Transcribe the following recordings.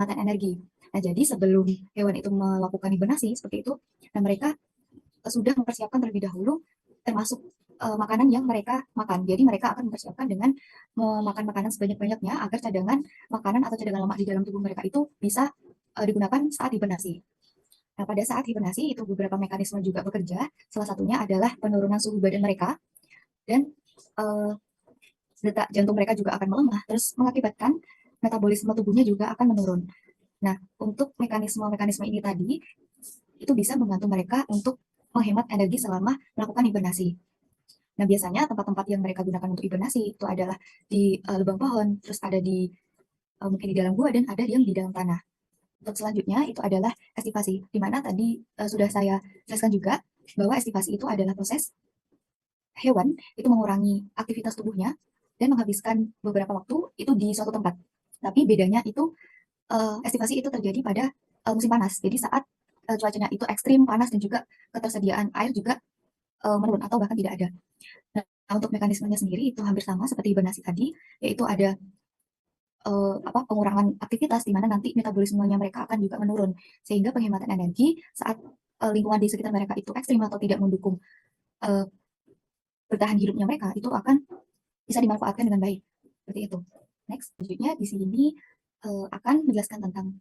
penghematan energi. Nah, jadi sebelum hewan itu melakukan hibernasi seperti itu, nah mereka sudah mempersiapkan terlebih dahulu termasuk makanan yang mereka makan. Jadi mereka akan mempersiapkan dengan memakan makanan sebanyak-banyaknya agar cadangan makanan atau cadangan lemak di dalam tubuh mereka itu bisa digunakan saat hibernasi. Nah, pada saat hibernasi itu beberapa mekanisme juga bekerja. Salah satunya adalah penurunan suhu badan mereka dan uh, detak jantung mereka juga akan melemah, terus mengakibatkan metabolisme tubuhnya juga akan menurun. Nah, untuk mekanisme-mekanisme ini tadi, itu bisa membantu mereka untuk menghemat energi selama melakukan hibernasi. Nah, biasanya tempat-tempat yang mereka gunakan untuk hibernasi itu adalah di lubang pohon, terus ada di mungkin di dalam gua dan ada yang di dalam tanah. Untuk selanjutnya itu adalah estivasi, di mana tadi sudah saya jelaskan juga bahwa estivasi itu adalah proses hewan itu mengurangi aktivitas tubuhnya dan menghabiskan beberapa waktu itu di suatu tempat. Tapi bedanya itu estivasi itu terjadi pada musim panas. Jadi saat cuacanya itu ekstrim panas dan juga ketersediaan air juga menurun atau bahkan tidak ada. Nah, untuk mekanismenya sendiri itu hampir sama seperti hibernasi tadi, yaitu ada pengurangan aktivitas di mana nanti metabolismenya mereka akan juga menurun sehingga penghematan energi saat lingkungan di sekitar mereka itu ekstrim atau tidak mendukung uh, bertahan hidupnya mereka itu akan bisa dimanfaatkan dengan baik. Seperti itu. Next, selanjutnya di sini akan menjelaskan tentang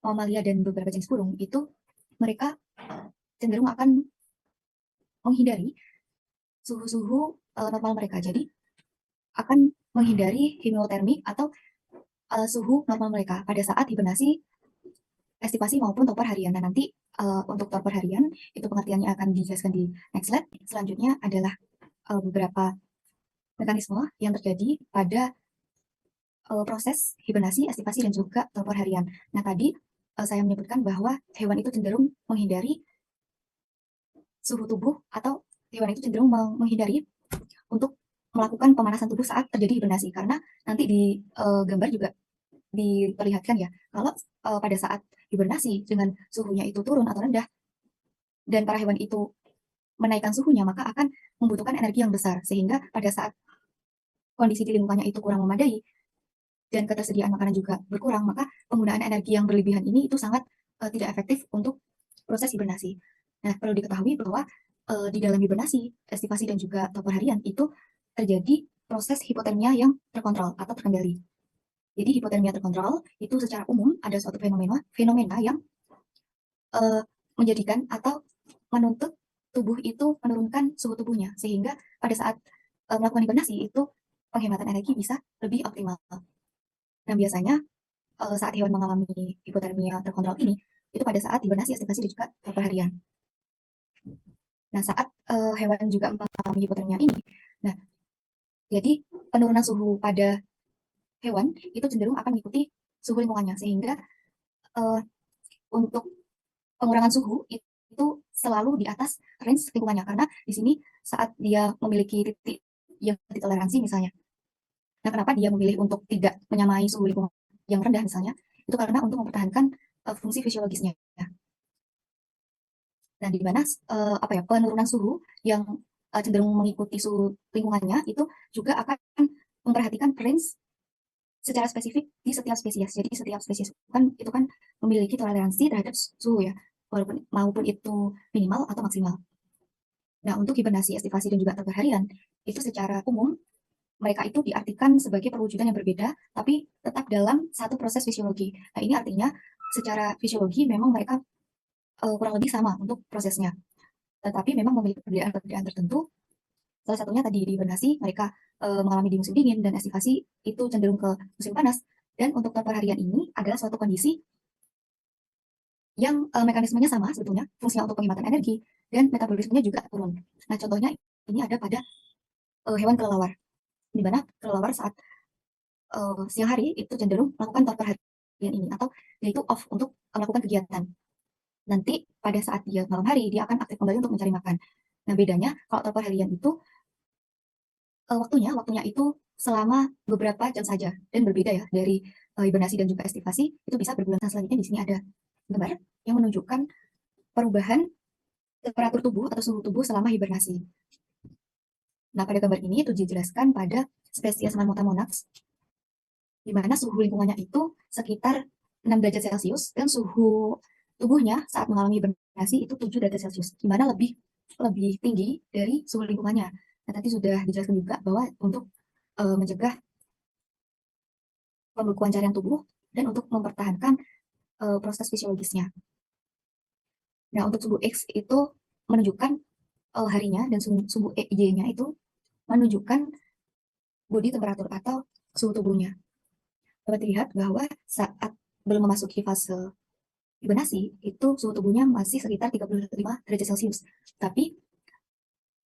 mamalia dan beberapa jenis burung itu mereka cenderung akan menghindari suhu-suhu normal mereka. Jadi akan menghindari hemiotermik atau suhu normal mereka pada saat hibernasi, estivasi maupun torpor harian. Nah, nanti untuk torpor harian itu pengertiannya akan dijelaskan di next slide. Selanjutnya adalah beberapa mekanisme yang terjadi pada proses hibernasi, estivasi, dan juga torpor harian. Nah, tadi saya menyebutkan bahwa hewan itu cenderung menghindari suhu tubuh atau hewan itu cenderung menghindari untuk melakukan pemanasan tubuh saat terjadi hibernasi karena nanti di gambar juga diperlihatkan ya kalau pada saat hibernasi dengan suhunya itu turun atau rendah dan para hewan itu menaikkan suhunya maka akan membutuhkan energi yang besar sehingga pada saat kondisi di lingkungannya itu kurang memadai dan ketersediaan makanan juga berkurang maka penggunaan energi yang berlebihan ini itu sangat tidak efektif untuk proses hibernasi. Nah, perlu diketahui bahwa di dalam hibernasi, estivasi dan juga torpor harian itu terjadi proses hipotermia yang terkontrol atau terkendali. Jadi hipotermia terkontrol itu secara umum ada suatu fenomena yang menjadikan atau menuntut tubuh itu menurunkan suhu tubuhnya sehingga pada saat melakukan hibernasi itu penghematan energi bisa lebih optimal. Nah, biasanya saat hewan mengalami hipotermia terkontrol ini itu pada saat hibernasi, estivasi dan juga torpor harian. Nah, saat hewan juga mengalami hipotermia ini, nah jadi penurunan suhu pada hewan itu cenderung akan mengikuti suhu lingkungannya sehingga uh, untuk pengurangan suhu itu selalu di atas range lingkungannya karena di sini saat dia memiliki titik yang toleransi misalnya. Nah, kenapa dia memilih untuk tidak menyamai suhu lingkungan yang rendah misalnya? Itu karena untuk mempertahankan fungsi fisiologisnya. Nah, di mana penurunan suhu yang cenderung mengikuti suhu lingkungannya itu juga akan memperhatikan range secara spesifik di setiap spesies. Jadi setiap spesies itu kan memiliki toleransi terhadap suhu ya, walaupun maupun itu minimal atau maksimal. Nah, untuk hibernasi, estivasi dan juga torpor harian itu secara umum mereka itu diartikan sebagai perwujudan yang berbeda, tapi tetap dalam satu proses fisiologi. Nah, ini artinya secara fisiologi memang mereka kurang lebih sama untuk prosesnya, tetapi memang memiliki perbedaan-perbedaan tertentu. Salah satunya tadi di hibernasi mereka mengalami di musim dingin dan estivasi itu cenderung ke musim panas. Dan untuk torpor harian ini adalah suatu kondisi yang mekanismenya sama sebetulnya, fungsinya untuk penghematan energi dan metabolismenya juga turun. Nah, contohnya ini ada pada hewan kelelawar, di mana kelelawar saat siang hari itu cenderung melakukan torpor harian ini atau yaitu off untuk melakukan kegiatan. Nanti pada saat dia malam hari dia akan aktif kembali untuk mencari makan. Nah, bedanya kalau torpor harian itu waktunya itu selama beberapa jam saja dan berbeda ya dari hibernasi dan juga estivasi itu bisa berbulan. Nah, selanjutnya di sini ada gambar yang menunjukkan perubahan temperatur tubuh atau suhu tubuh selama hibernasi. Nah, pada gambar ini itu dijelaskan pada spesies Marmota monax di mana suhu lingkungannya itu sekitar 6 derajat Celcius dan suhu tubuhnya saat mengalami hibernasi itu 7 derajat Celcius, di mana lebih lebih tinggi dari suhu lingkungannya. Nah, tadi sudah dijelaskan juga bahwa untuk mencegah pembekuan cairan tubuh dan untuk mempertahankan proses fisiologisnya. Nah, untuk suhu X itu menunjukkan harinya dan suhu Y-nya itu menunjukkan body temperatur atau suhu tubuhnya. Dapat dilihat bahwa saat belum memasuki fase hibernasi, itu suhu tubuhnya masih sekitar 35 derajat Celcius. Tapi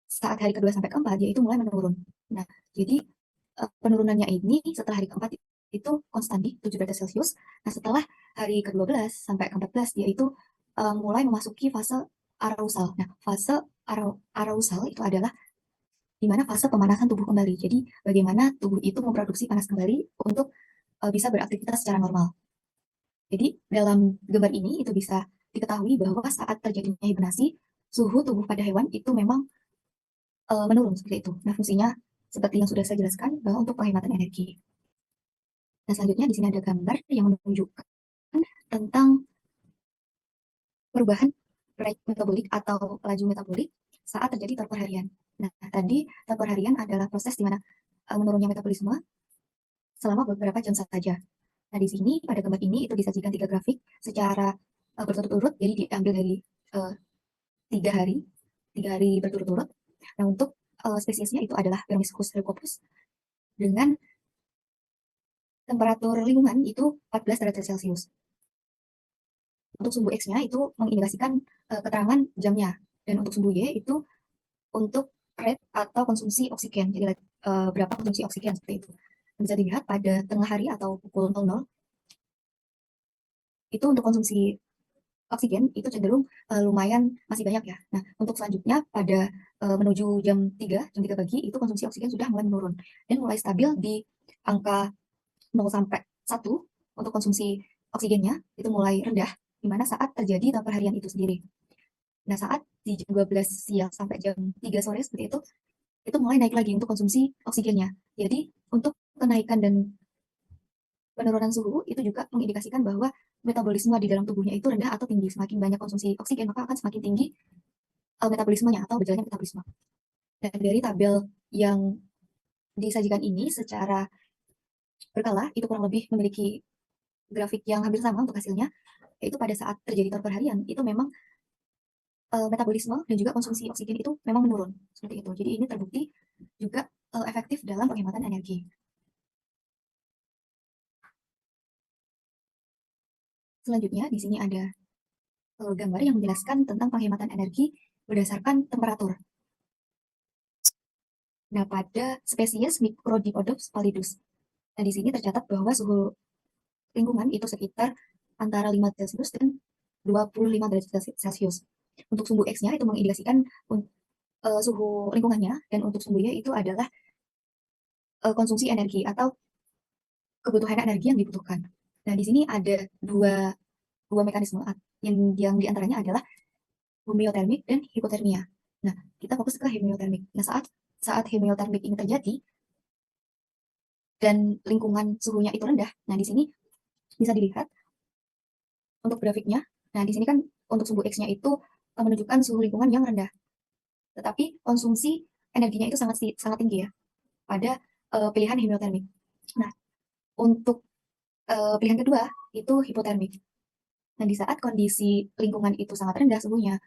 saat hari kedua sampai keempat, dia itu mulai menurun. Nah, jadi penurunannya ini setelah hari keempat itu konstan di 7 derajat Celcius. Nah, setelah hari ke-12 sampai ke-14, dia itu mulai memasuki fase arousal. Nah, fase arousal itu adalah di mana fase pemanasan tubuh kembali. Jadi, bagaimana tubuh itu memproduksi panas kembali untuk bisa beraktivitas secara normal. Jadi, dalam gambar ini itu bisa diketahui bahwa saat terjadinya hibernasi, suhu tubuh pada hewan itu memang menurun seperti itu. Nah, fungsinya seperti yang sudah saya jelaskan bahwa untuk penghematan energi. Nah, selanjutnya di sini ada gambar yang menunjukkan tentang perubahan rate metabolik atau laju metabolik saat terjadi torpor harian. Nah, tadi torpor harian adalah proses di mana menurunnya metabolisme selama beberapa jam saja. Nah, di sini pada gambar ini itu disajikan 3 grafik secara berturut-turut, jadi diambil dari 3 hari, 3 hari berturut-turut. Nah, untuk spesiesnya itu adalah Peromyscus leucopus dengan temperatur lingkungan itu 14 derajat Celcius. Untuk sumbu X-nya itu mengindikasikan keterangan jamnya, dan untuk sumbu Y itu untuk rate atau konsumsi oksigen, jadi berapa konsumsi oksigen seperti itu. Bisa dilihat pada tengah hari atau pukul 00 itu untuk konsumsi oksigen itu cenderung lumayan masih banyak ya. Nah, untuk selanjutnya pada menuju jam 3 pagi itu konsumsi oksigen sudah mulai menurun dan mulai stabil di angka 0 sampai 1 untuk konsumsi oksigennya itu mulai rendah, di mana saat terjadi torpor harian itu sendiri. Nah, saat di jam 12 siang sampai jam 3 sore seperti itu mulai naik lagi untuk konsumsi oksigennya. Jadi, untuk kenaikan dan penurunan suhu itu juga mengindikasikan bahwa metabolisme di dalam tubuhnya itu rendah atau tinggi. Semakin banyak konsumsi oksigen, maka akan semakin tinggi metabolismenya atau berjalannya metabolisme. Dan dari tabel yang disajikan ini secara berkala, itu kurang lebih memiliki grafik yang hampir sama untuk hasilnya, yaitu pada saat terjadi torpor harian, itu memang metabolisme dan juga konsumsi oksigen itu memang menurun, seperti itu. Jadi ini terbukti juga efektif dalam penghematan energi. Selanjutnya, di sini ada gambar yang menjelaskan tentang penghematan energi berdasarkan temperatur. Nah, pada spesies Microdipodops pallidus. Nah, di sini tercatat bahwa suhu lingkungan itu sekitar antara 5 Celcius dan 25 derajat Celcius. Untuk sumbu X-nya itu mengindikasikan suhu lingkungannya, dan untuk sumbu Y itu adalah konsumsi energi atau kebutuhan energi yang dibutuhkan. Nah, di sini ada dua mekanisme yang diantaranya adalah homeotermik dan hipotermia. Nah, kita fokus ke homeotermik. Nah, saat homeotermik ini terjadi dan lingkungan suhunya itu rendah, nah di sini bisa dilihat untuk grafiknya. Nah, di sini kan untuk sumbu X-nya itu menunjukkan suhu lingkungan yang rendah, tetapi konsumsi energinya itu sangat tinggi ya pada pilihan homeotermik. Nah, untuk pilihan kedua itu hipotermik. Nah, di saat kondisi lingkungan itu sangat rendah suhunya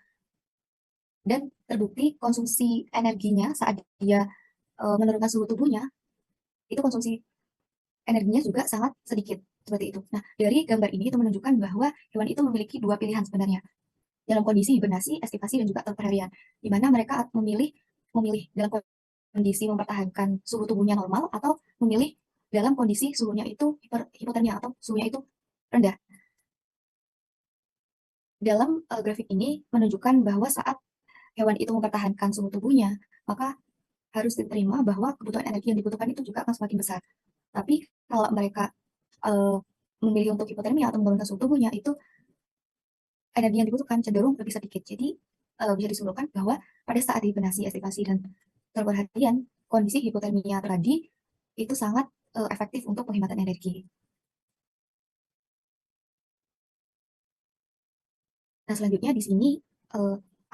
dan terbukti konsumsi energinya saat dia menurunkan suhu tubuhnya, itu konsumsi energinya juga sangat sedikit seperti itu. Nah, dari gambar ini itu menunjukkan bahwa hewan itu memiliki dua pilihan sebenarnya dalam kondisi hibernasi, estivasi, dan juga torpor harian, di mana mereka memilih dalam kondisi mempertahankan suhu tubuhnya normal atau memilih dalam kondisi suhunya itu hipotermia atau suhunya itu rendah. Dalam grafik ini menunjukkan bahwa saat hewan itu mempertahankan suhu tubuhnya, maka harus diterima bahwa kebutuhan energi yang dibutuhkan itu juga akan semakin besar. Tapi kalau mereka memilih untuk hipotermia atau menurunkan suhu tubuhnya, itu energi yang dibutuhkan cenderung lebih sedikit. Jadi bisa disimpulkan bahwa pada saat hibernasi, estivasi, dan torpor harian, kondisi hipotermia tadi itu sangat efektif untuk penghematan energi. Nah, selanjutnya di sini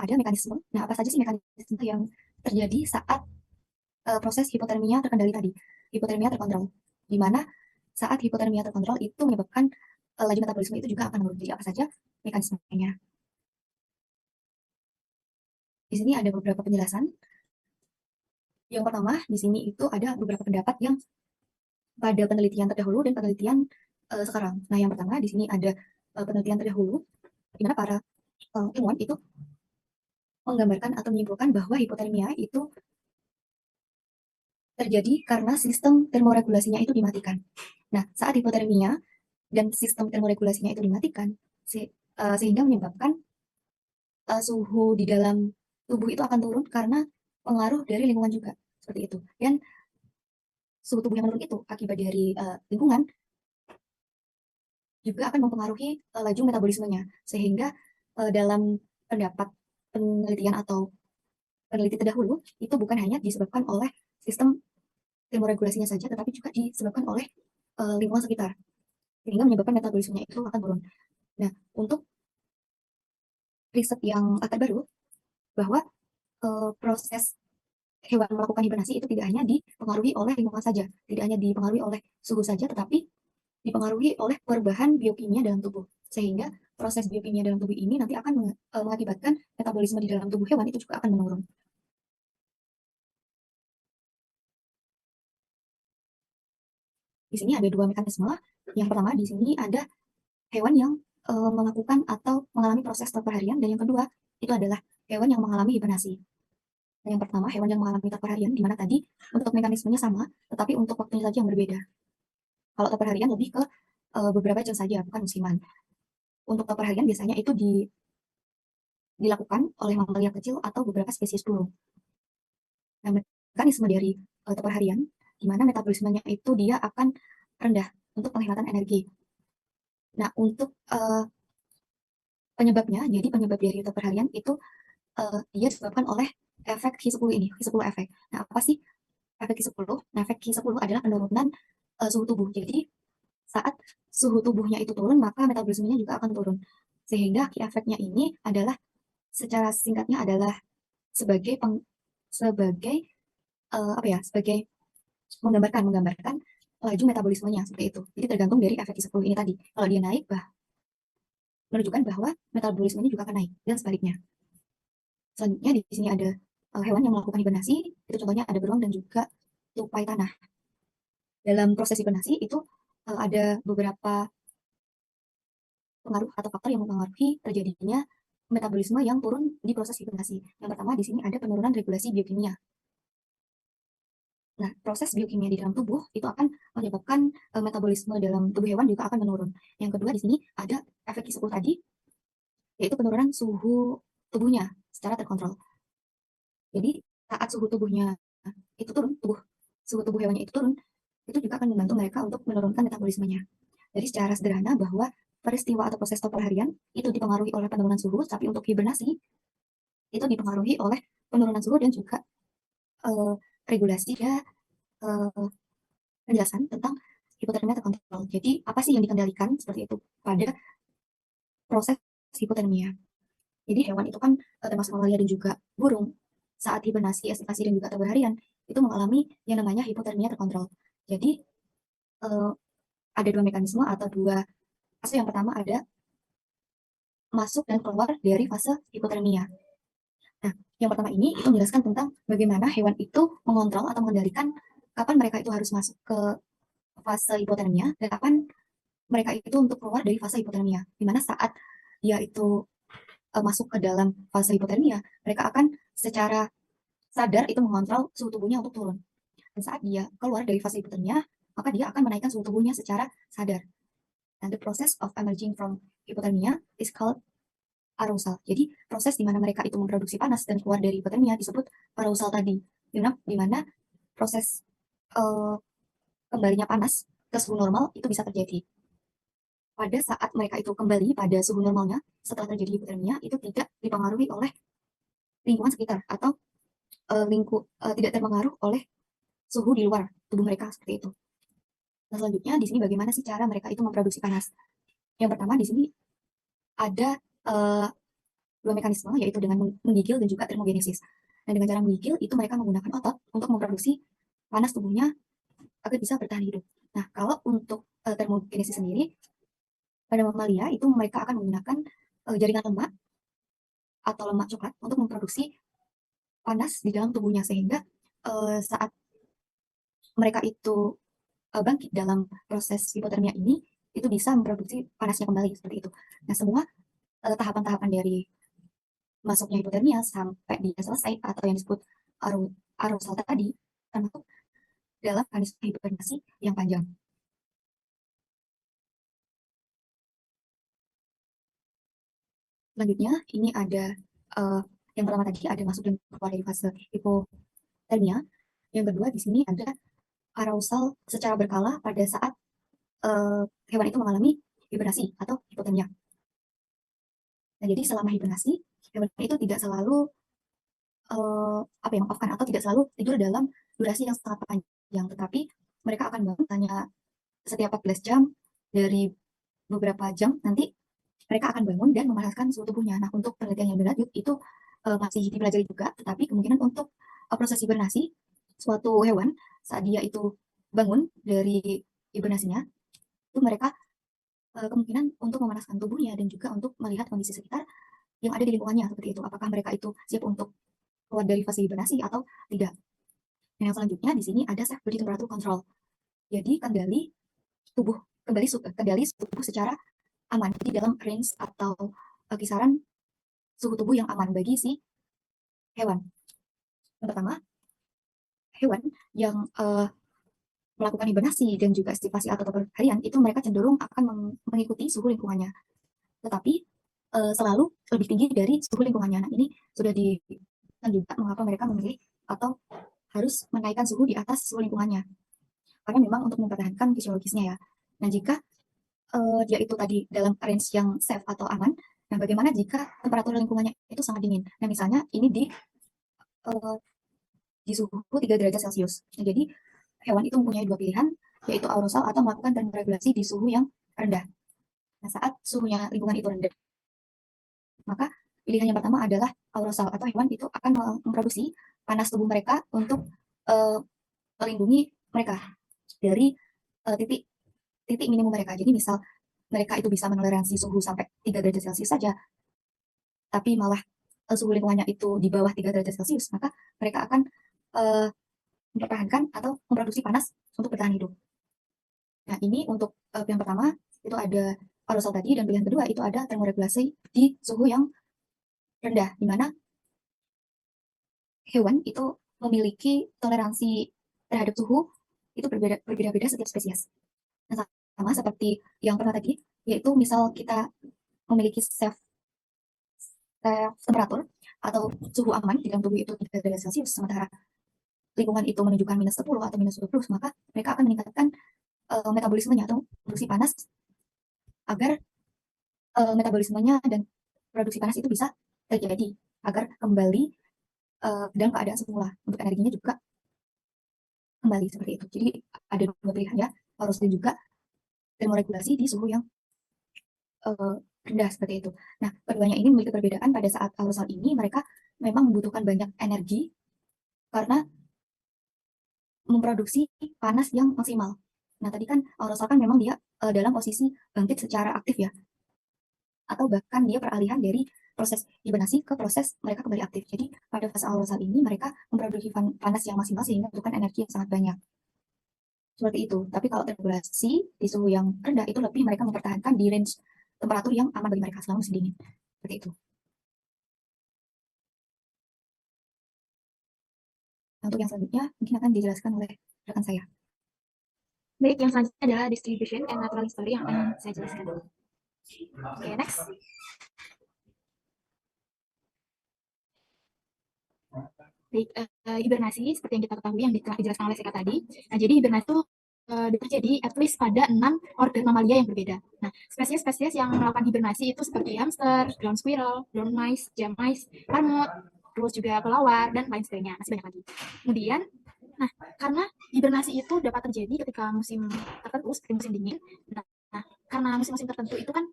ada mekanisme. Nah, apa saja sih mekanisme yang terjadi saat proses hipotermia terkendali tadi, hipotermia terkontrol, di mana saat hipotermia terkontrol itu menyebabkan laju metabolisme itu juga akan menurun. Jadi apa saja mekanismenya? Di sini ada beberapa penjelasan. Yang pertama, di sini itu ada beberapa pendapat yang pada penelitian terdahulu dan penelitian sekarang. Nah, yang pertama di sini ada penelitian terdahulu, di mana para ilmuwan itu menggambarkan atau menyimpulkan bahwa hipotermia itu terjadi karena sistem termoregulasinya itu dimatikan. Nah, saat hipotermia dan sistem termoregulasinya itu dimatikan, sehingga menyebabkan suhu di dalam tubuh itu akan turun karena pengaruh dari lingkungan juga, seperti itu. Dan suhu tubuh yang menurun itu akibat dari lingkungan juga akan mempengaruhi laju metabolismenya, sehingga dalam pendapat penelitian atau peneliti terdahulu itu bukan hanya disebabkan oleh sistem termoregulasinya saja, tetapi juga disebabkan oleh lingkungan sekitar, sehingga menyebabkan metabolismenya itu akan turun. Nah, untuk riset yang terbaru bahwa proses hewan melakukan hibernasi itu tidak hanya dipengaruhi oleh lingkungan saja, tidak hanya dipengaruhi oleh suhu saja, tetapi dipengaruhi oleh perubahan biokimia dalam tubuh. Sehingga proses biokimia dalam tubuh ini nanti akan mengakibatkan metabolisme di dalam tubuh hewan itu juga akan menurun. Di sini ada dua mekanisme. Yang pertama di sini ada hewan yang melakukan atau mengalami proses terperharian, dan yang kedua itu adalah hewan yang mengalami hibernasi. Nah, yang pertama hewan yang mengalami terperharian, di mana tadi untuk mekanismenya sama, tetapi untuk waktunya saja yang berbeda. Kalau terperharian lebih ke beberapa jam saja, bukan musiman. Untuk terperharian biasanya itu dilakukan oleh mamalia kecil atau beberapa spesies burung. Nah, mekanisme dari terperharian, di mana metabolismenya itu dia akan rendah untuk penghematan energi. Nah, untuk penyebabnya, jadi penyebab dari terperharian itu dia disebabkan oleh efek Q10 ini, Q10 efek. Nah, apa sih efek Q10? Nah, efek Q10 adalah penurunan suhu tubuh. Jadi, saat suhu tubuhnya itu turun, maka metabolismenya juga akan turun. Sehingga key efeknya ini adalah, secara singkatnya adalah sebagai sebagai apa ya? Sebagai menggambarkan laju metabolismenya seperti itu. Jadi tergantung dari efek Q10 ini tadi. Kalau dia naik, menunjukkan bahwa metabolismenya juga akan naik dan sebaliknya. Selanjutnya di sini ada hewan yang melakukan hibernasi, itu contohnya ada beruang dan juga tupai tanah. Dalam proses hibernasi itu ada beberapa pengaruh atau faktor yang mempengaruhi terjadinya metabolisme yang turun di proses hibernasi. Yang pertama di sini ada penurunan regulasi biokimia. Nah, proses biokimia di dalam tubuh itu akan menyebabkan metabolisme dalam tubuh hewan juga akan menurun. Yang kedua di sini ada efek Q10 tadi, yaitu penurunan suhu tubuhnya secara terkontrol. Jadi saat suhu tubuhnya itu turun, suhu tubuh hewannya itu turun, itu juga akan membantu mereka untuk menurunkan metabolismenya. Jadi secara sederhana bahwa peristiwa atau proses harian itu dipengaruhi oleh penurunan suhu, tapi untuk hibernasi itu dipengaruhi oleh penurunan suhu dan juga regulasi dan penjelasan tentang hipotermia terkontrol. Jadi apa sih yang dikendalikan seperti itu pada proses hipotermia? Jadi hewan itu kan termasuk mamalia dan juga burung, saat hibernasi, estivasi dan juga terperharian itu mengalami yang namanya hipotermia terkontrol. Jadi ada dua mekanisme atau dua fase. Yang pertama ada masuk dan keluar dari fase hipotermia. Nah, yang pertama ini itu menjelaskan tentang bagaimana hewan itu mengontrol atau mengendalikan kapan mereka itu harus masuk ke fase hipotermia dan kapan mereka itu untuk keluar dari fase hipotermia. Dimana saat dia itu masuk ke dalam fase hipotermia, mereka akan secara sadar itu mengontrol suhu tubuhnya untuk turun. Dan saat dia keluar dari fase hipotermia, maka dia akan menaikkan suhu tubuhnya secara sadar. And the process of emerging from hypothermia is called arousal. Jadi proses di mana mereka itu memproduksi panas dan keluar dari hipotermia disebut arousal tadi. Di mana proses kembalinya panas ke suhu normal itu bisa terjadi. Pada saat mereka itu kembali pada suhu normalnya setelah terjadi hipotermia itu tidak dipengaruhi oleh lingkungan sekitar atau tidak terpengaruh oleh suhu di luar tubuh mereka seperti itu. Nah, selanjutnya di sini bagaimana sih cara mereka itu memproduksi panas? Yang pertama di sini ada dua mekanisme, yaitu dengan menggigil dan juga termogenesis. Nah, dengan cara menggigil itu mereka menggunakan otot untuk memproduksi panas tubuhnya agar bisa bertahan hidup. Nah, kalau untuk termogenesis sendiri, pada mamalia itu mereka akan menggunakan jaringan lemak atau lemak coklat untuk memproduksi panas di dalam tubuhnya, sehingga saat mereka itu bangkit dalam proses hipotermia ini, itu bisa memproduksi panasnya kembali seperti itu. Nah, semua tahapan-tahapan dari masuknya hipotermia sampai dia selesai atau yang disebut arousal tadi termasuk dalam mekanisme hibernasi yang panjang. Selanjutnya, ini ada yang pertama tadi ada masuk dan keluar dari fase hipotermia. Yang kedua di sini ada arousal secara berkala pada saat hewan itu mengalami hibernasi atau hipotermia. Nah, jadi selama hibernasi, hewan itu tidak selalu mengofkan atau tidak selalu tidur dalam durasi yang sangat panjang, tetapi mereka akan bangun hanya setiap 14 jam, dari beberapa jam nanti mereka akan bangun dan memanaskan suhu tubuhnya. Nah, untuk penelitian yang berlanjut itu masih dipelajari juga, tetapi kemungkinan untuk proses hibernasi suatu hewan saat dia itu bangun dari hibernasinya, itu mereka kemungkinan untuk memanaskan tubuhnya dan juga untuk melihat kondisi sekitar yang ada di lingkungannya seperti itu. Apakah mereka itu siap untuk keluar dari fase hibernasi atau tidak. Dan yang selanjutnya di sini ada self body temperature control. Jadi kendali suhu tubuh secara aman di dalam range atau kisaran suhu tubuh yang aman bagi si hewan. Yang pertama, hewan yang melakukan hibernasi dan juga aktivasi atau harian itu mereka cenderung akan mengikuti suhu lingkungannya, tetapi selalu lebih tinggi dari suhu lingkungannya. Nah, ini sudah dijelaskan juga mengapa mereka memilih atau harus menaikkan suhu di atas suhu lingkungannya, karena memang untuk mempertahankan fisiologisnya ya. Nah, jika dia itu tadi dalam range yang safe atau aman, nah bagaimana jika temperatur lingkungannya itu sangat dingin? Nah, misalnya ini di suhu 3 derajat Celcius. Nah, jadi hewan itu mempunyai dua pilihan, yaitu aerosol atau melakukan termoregulasi di suhu yang rendah. Nah, saat suhunya lingkungan itu rendah, maka pilihan yang pertama adalah aerosol atau hewan itu akan memproduksi panas tubuh mereka untuk melindungi mereka dari titik titik minimum mereka. Jadi misal mereka itu bisa menoleransi suhu sampai 3 derajat Celcius saja, tapi malah suhu lingkungannya itu di bawah 3 derajat Celcius, maka mereka akan mempertahankan atau memproduksi panas untuk bertahan hidup. Nah, ini untuk yang pertama itu ada aerosol tadi, dan pilihan kedua itu ada termoregulasi di suhu yang rendah, di mana hewan itu memiliki toleransi terhadap suhu itu berbeda-beda setiap spesies. Nah, sama seperti yang pertama tadi, yaitu misal kita memiliki self temperatur atau suhu aman di dalam tubuh itu 3 derajat Celcius, sementara lingkungan itu menunjukkan minus 10 atau minus 20, maka mereka akan meningkatkan metabolismenya atau produksi panas agar metabolismenya dan produksi panas itu bisa terjadi agar kembali dalam keadaan semula, untuk energinya juga kembali seperti itu. Jadi ada dua pilihan ya, harus juga termoregulasi di suhu yang rendah seperti itu. Nah, keduanya ini memiliki perbedaan. Pada saat aerosol ini mereka memang membutuhkan banyak energi karena memproduksi panas yang maksimal. Nah, tadi kan aerosol kan memang dia dalam posisi bangkit secara aktif ya, atau bahkan dia peralihan dari proses hibernasi ke proses mereka kembali aktif. Jadi pada fase aerosol ini mereka memproduksi panas yang maksimal sehingga membutuhkan energi yang sangat banyak. Seperti itu. Tapi kalau terregulasi di suhu yang rendah itu lebih mereka mempertahankan di range temperatur yang aman bagi mereka selama musim dingin. Seperti itu. Nah, untuk yang selanjutnya mungkin akan dijelaskan oleh rekan saya. Baik, yang selanjutnya adalah distribution and natural history yang akan saya jelaskan. Oke, next. Baik, hibernasi seperti yang kita ketahui yang telah dijelaskan oleh Seka tadi. Nah, jadi hibernasi itu terjadi at least pada 6 organ mamalia yang berbeda. Nah, spesies-spesies yang melakukan hibernasi itu seperti hamster, ground squirrel, ground mice, jam mice, marmot, terus juga kelawar, dan lain sebagainya. Masih banyak lagi. Kemudian, nah, karena hibernasi itu dapat terjadi ketika musim tertentu, seperti musim dingin. Nah, karena musim-musim tertentu itu kan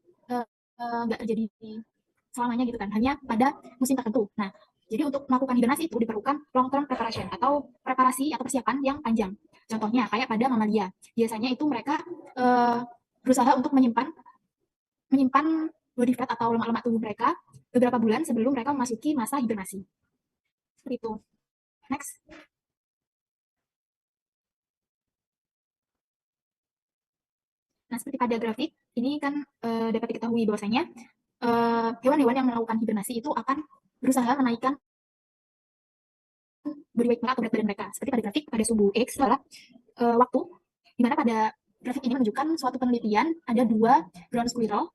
nggak terjadi selamanya gitu kan, hanya pada musim tertentu. Nah, jadi untuk melakukan hibernasi itu diperlukan long term preparation atau preparasi atau persiapan yang panjang. Contohnya kayak pada mamalia, biasanya itu mereka berusaha untuk menyimpan menyimpan body fat atau lemak-lemak tubuh mereka beberapa bulan sebelum mereka memasuki masa hibernasi. Seperti itu. Next. Nah, seperti pada grafik, ini kan dapat diketahui bahwasanya hewan-hewan yang melakukan hibernasi itu akan berusaha menaikkan body weight mereka atau berat badan mereka. Seperti pada grafik, pada sumbu X adalah waktu, di mana pada grafik ini menunjukkan suatu penelitian ada 2 ground squirrel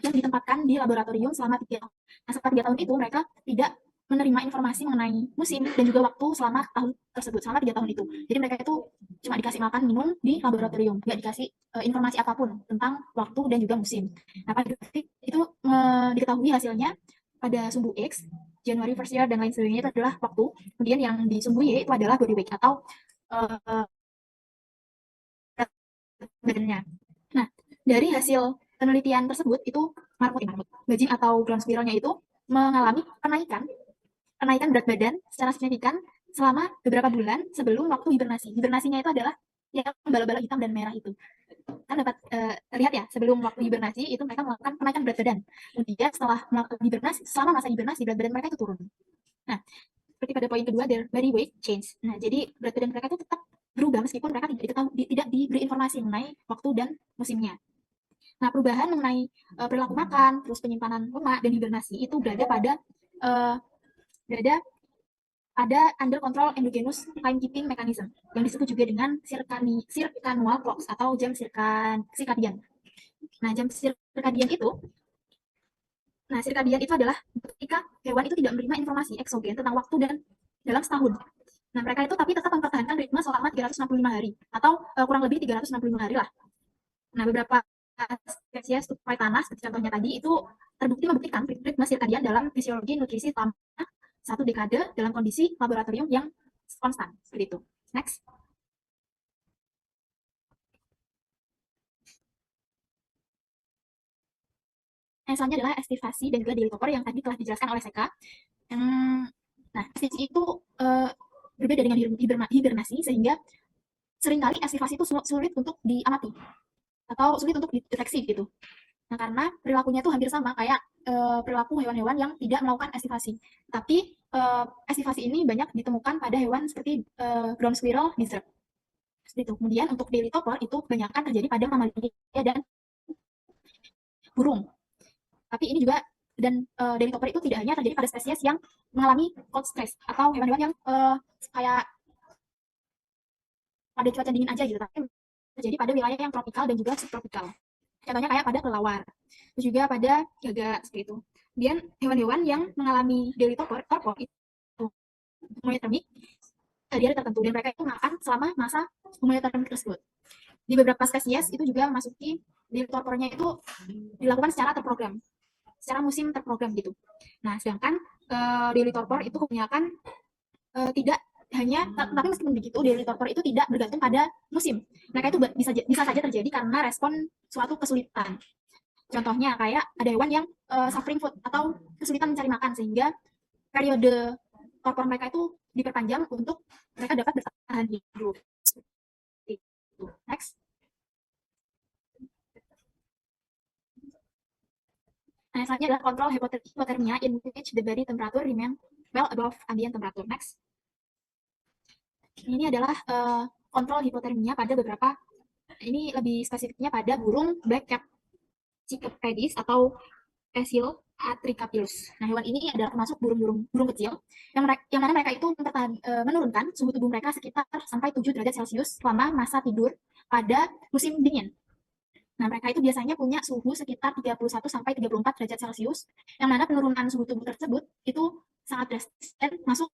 yang ditempatkan di laboratorium selama 3 tahun. Nah, selama 3 tahun itu mereka tidak menerima informasi mengenai musim dan juga waktu selama tahun tersebut, selama 3 tahun itu. Jadi mereka itu cuma dikasih makan, minum di laboratorium, nggak dikasih informasi apapun tentang waktu dan juga musim. Nah, pada grafik itu diketahui hasilnya pada sumbu X, January first year dan lain sebagainya itu adalah waktu. Kemudian yang di sumbu Y itu adalah body weight atau badannya. Nah, dari hasil penelitian tersebut itu marmut, bajing atau ground squirrel-nya itu mengalami kenaikan berat badan secara signifikan selama beberapa bulan sebelum waktu hibernasi. Hibernasinya itu adalah yang bala-bala hitam dan merah itu. Kan dapat terlihat ya, sebelum waktu hibernasi itu mereka melakukan kenaikan berat badan. Kemudian setelah melakukan hibernasi, selama masa hibernasi berat badan mereka itu turun. Nah, seperti pada poin kedua, their body weight change. Nah, jadi berat badan mereka itu tetap berubah meskipun mereka tidak diberi informasi mengenai waktu dan musimnya. Nah, perubahan mengenai perilaku makan, terus penyimpanan lemak dan hibernasi itu berada pada under control endogenous timekeeping mechanism yang disebut juga dengan circannual clocks atau jam circadian. Nah, jam circadian itu adalah ketika hewan itu tidak menerima informasi eksogen tentang waktu dan dalam setahun. Nah, mereka itu tapi tetap mempertahankan ritme selama 365 hari atau kurang lebih 365 hari lah. Nah, beberapa spesies tupai tanah seperti contohnya tadi itu terbukti membuktikan ritme sirkadian dalam fisiologi nutrisi selama 1 dekade dalam kondisi laboratorium yang konstan. Seperti itu. Next. Yang selanjutnya adalah estivasi dan juga daily topper yang tadi telah dijelaskan oleh Seka. Nah, estivasi itu berbeda dengan hibernasi sehingga seringkali estivasi itu sulit untuk diamati atau sulit untuk dideteksi gitu. Nah, karena perilakunya itu hampir sama kayak perilaku hewan-hewan yang tidak melakukan estivasi. Tapi estivasi ini banyak ditemukan pada hewan seperti ground squirrel, lizard. Seperti itu. Kemudian untuk daily topper itu kebanyakan terjadi pada mamalia dan burung. Tapi ini juga dan daily topper itu tidak hanya terjadi pada spesies yang mengalami cold stress atau hewan-hewan yang kayak pada cuaca dingin aja gitu, tapi terjadi pada wilayah yang tropikal dan juga subtropikal. Contohnya kayak pada kelelawar, terus juga pada gagak seperti itu. Kemudian hewan-hewan yang mengalami daily torpor itu homotermik di hari tertentu dan mereka itu makan selama masa homotermik tersebut. Di beberapa spesies itu juga memasuki daily torpornya itu dilakukan secara terprogram, secara musim terprogram gitu. Nah, sedangkan daily torpor itu kebanyakan tidak hanya, tapi meskipun begitu daily torpor itu tidak bergantung pada musim. Mereka itu bisa saja terjadi karena respon suatu kesulitan. Contohnya kayak ada hewan yang suffering food atau kesulitan mencari makan sehingga periode torpor mereka itu diperpanjang untuk mereka dapat bertahan hidup. Next. Nah, selanjutnya adalah control hypothermia in which the body temperature remain well above ambient temperature. Next. Ini adalah kontrol hipotermia pada beberapa, ini lebih spesifiknya pada burung black cap Cyclopedis atau Esil atricapillus. Nah, hewan ini adalah termasuk burung kecil yang mana mereka itu menurunkan suhu tubuh mereka sekitar sampai 7 derajat Celcius selama masa tidur pada musim dingin. Nah, mereka itu biasanya punya suhu sekitar 31 sampai 34 derajat Celcius, yang mana penurunan suhu tubuh tersebut itu sangat drastis dan masuk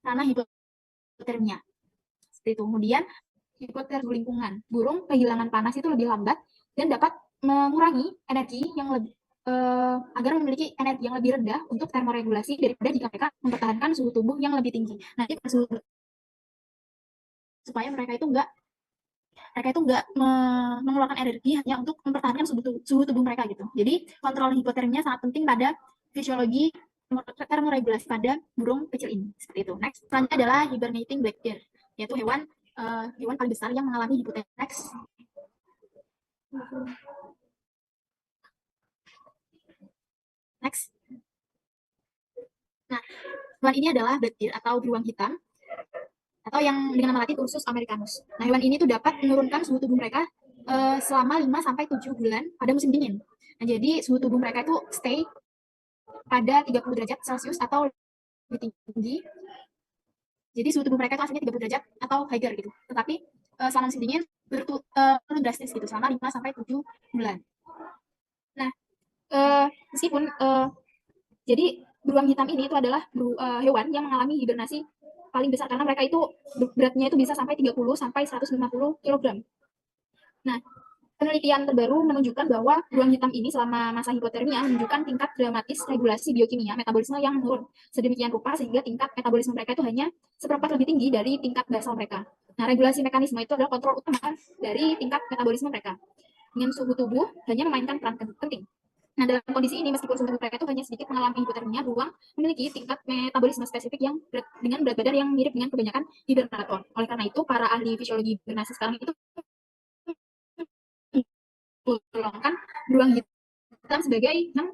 ranah hipotermia. Seperti itu. Kemudian hipotermia lingkungan. Burung kehilangan panas itu lebih lambat dan dapat mengurangi energi yang lebih agar memiliki energi yang lebih rendah untuk termoregulasi daripada jika mereka mempertahankan suhu tubuh yang lebih tinggi. Nah, supaya mereka itu enggak mereka itu nggak mengeluarkan energi hanya untuk mempertahankan suhu tubuh mereka gitu. Jadi kontrol hipotermia sangat penting pada fisiologi termoregulasi pada burung kecil ini. Seperti itu. Next, selanjutnya adalah hibernating blackbird, yaitu hewan paling besar yang mengalami hipotermia. Next. Nah, hewan ini adalah blackbird atau beruang hitam, atau yang dengan nama latin Ursus americanus. Nah, hewan ini tuh dapat menurunkan suhu tubuh mereka selama 5 sampai 7 bulan pada musim dingin. Nah, jadi suhu tubuh mereka itu stay pada 30 derajat Celcius atau lebih tinggi. Jadi suhu tubuh mereka itu aslinya 30 derajat atau higher gitu. Tetapi selama musim dingin turun drastis gitu selama 5 sampai 7 bulan. Nah, meskipun jadi beruang hitam ini itu adalah hewan yang mengalami hibernasi paling besar karena mereka itu beratnya itu bisa sampai 30 sampai 150 kg. Nah, penelitian terbaru menunjukkan bahwa beruang hitam ini selama masa hipotermia menunjukkan tingkat dramatis regulasi biokimia metabolisme yang menurun sedemikian rupa sehingga tingkat metabolisme mereka itu hanya seperempat lebih tinggi dari tingkat basal mereka. Nah, regulasi mekanisme itu adalah kontrol utama dari tingkat metabolisme mereka. Dengan suhu tubuh hanya memainkan peran penting. Nah, dalam kondisi ini, meskipun suhu tubuh mereka itu hanya sedikit mengalami hipotermia, beruang memiliki tingkat metabolisme spesifik yang dengan berat badan yang mirip dengan kebanyakan hibernator. Oleh karena itu, para ahli fisiologi hibernasi sekarang itu menggolongkan beruang hitam sebagai yang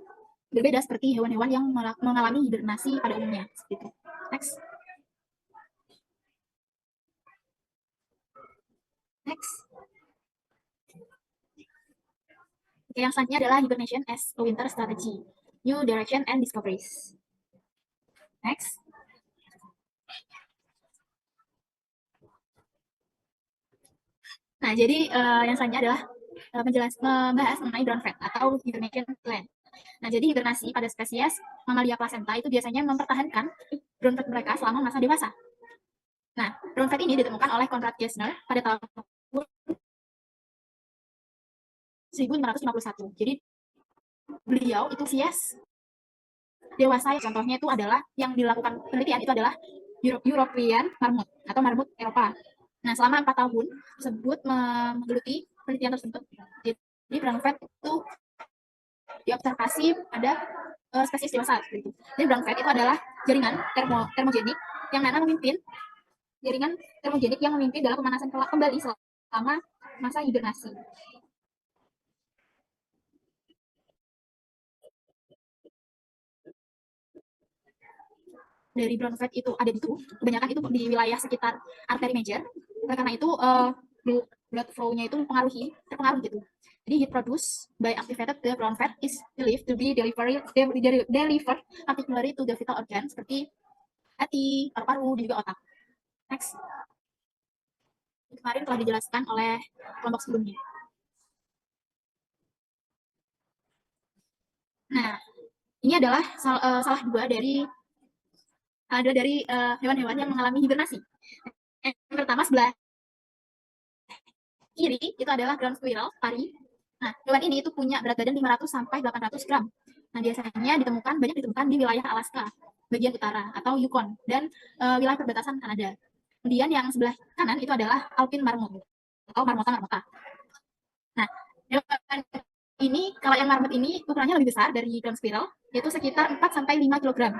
berbeda seperti hewan-hewan yang mengalami hibernasi pada umumnya. Gitu. Next. Next. Oke, yang selanjutnya adalah hibernation as a winter strategy, new direction and discoveries. Next. Nah, jadi yang selanjutnya adalah membahas mengenai brown fat atau hibernation plan. Nah, jadi hibernasi pada spesies mamalia placenta itu biasanya mempertahankan brown fat mereka selama masa dewasa. Nah, brown fat ini ditemukan oleh Konrad Gessner pada tahun 1551. Jadi beliau itu spesies dewasa, contohnya itu adalah yang dilakukan penelitian itu adalah European marmot atau marmut Eropa. Nah, selama 4 tahun tersebut menggeluti penelitian tersebut. Jadi brown fat itu diobservasi pada spesies dewasa. Gitu. Jadi brown fat itu adalah jaringan termogenik yang mana memimpin dalam pemanasan kembali selama masa hibernasi. Dari brown fat itu ada di tubuh, kebanyakan itu di wilayah sekitar arteri major. Oleh karena itu blood flow-nya itu terpengaruh gitu. Jadi heat produced by activated the brown fat is believed to be delivered particularly to the vital organ seperti hati, paru-paru, juga otak. Next. Kemarin telah dijelaskan oleh kelompok sebelumnya. Nah, ini adalah salah dua dari hewan-hewan yang mengalami hibernasi. Yang pertama sebelah kiri itu adalah ground squirrel, pari. Nah, hewan ini itu punya berat badan 500 sampai 800 gram. Nah, biasanya banyak ditemukan di wilayah Alaska, bagian utara, atau Yukon, dan wilayah perbatasan Kanada. Kemudian yang sebelah kanan itu adalah alpine marmot, atau marmota. Nah, hewan ini, kalau yang marmot ini ukurannya lebih besar dari ground squirrel, yaitu sekitar 4 sampai 5 kg.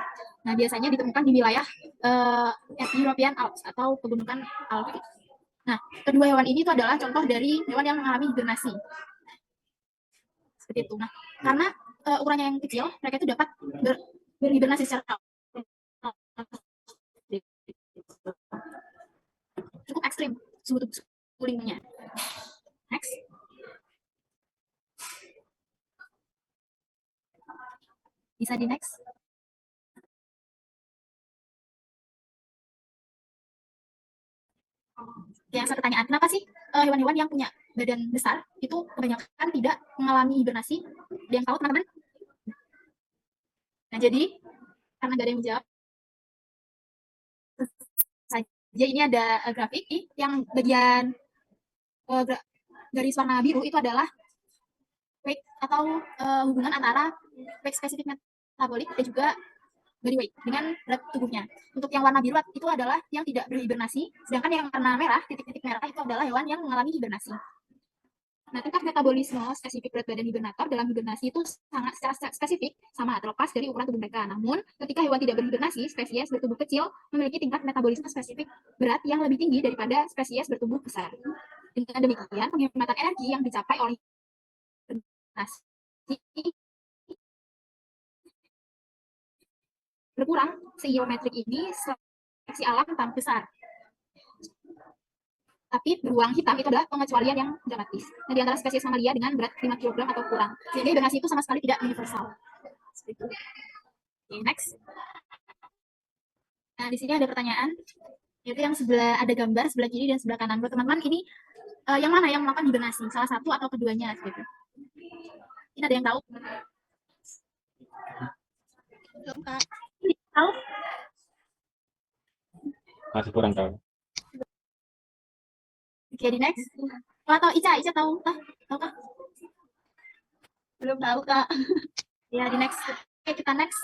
Nah, biasanya ditemukan di wilayah European Alps atau pegunungan Alps. Nah, kedua hewan ini itu adalah contoh dari hewan yang mengalami hibernasi. Seperti itu. Nah, karena ukurannya yang kecil, mereka itu dapat berhibernasi secara cukup ekstrim suhu tubuhnya. Next. Bisa di next. Yang saya pertanyaan, kenapa sih hewan-hewan yang punya badan besar itu kebanyakan tidak mengalami hibernasi? Ada yang tahu, teman-teman? Nah, jadi karena nggak ada yang menjawab saja, ini ada grafik yang bagian garis warna biru itu adalah weight atau hubungan antara weight spesifik metabolik dan juga body weight dengan berat tubuhnya. Untuk yang warna biru itu adalah yang tidak berhibernasi, sedangkan yang warna merah, titik-titik merah itu adalah hewan yang mengalami hibernasi. Nah, tingkat metabolisme spesifik berat badan hibernator dalam hibernasi itu sangat secara spesifik sama terlepas dari ukuran tubuh mereka. Namun, ketika hewan tidak berhibernasi, spesies bertubuh kecil memiliki tingkat metabolisme spesifik berat yang lebih tinggi daripada spesies bertubuh besar. Dengan demikian, penghematan energi yang dicapai oleh hibernasi berkurang. Seiometrik ini seleksi alam tanpa besar. Tapi beruang hitam itu adalah pengecualian yang dramatis. Nah, di antara spesies mamalia dengan berat 5 kg atau kurang. Sehingga hibernasi itu sama sekali tidak universal. Seperti itu. Okay, next. Nah, di sini ada pertanyaan. Yaitu yang sebelah ada gambar sebelah kiri dan sebelah kanan. Buat teman-teman, ini yang mana yang melakukan hibernasi? Salah satu atau keduanya? Gitu. Ini ada yang tahu? Belum, Kak. Tahu? Masih kurang tahu. Oke, di next. Atau Ica tahu kah? Tahu kah? Belum tahu, Kak. Ya, di next. Oke, kita next.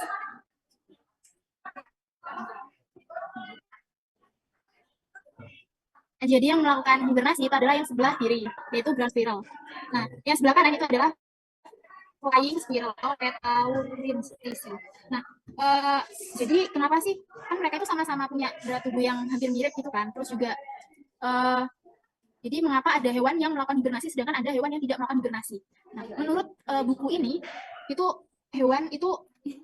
Nah, jadi yang melakukan hibernasi itu adalah yang sebelah kiri, yaitu ground squirrel. Nah, yang sebelah kanan itu adalah flying squirrel atau Petaurin species. Nah, jadi kenapa sih? Kan mereka itu sama-sama punya berat tubuh yang hampir mirip gitu kan. Terus juga jadi mengapa ada hewan yang melakukan hibernasi sedangkan ada hewan yang tidak melakukan hibernasi? Nah, menurut buku ini itu hewan itu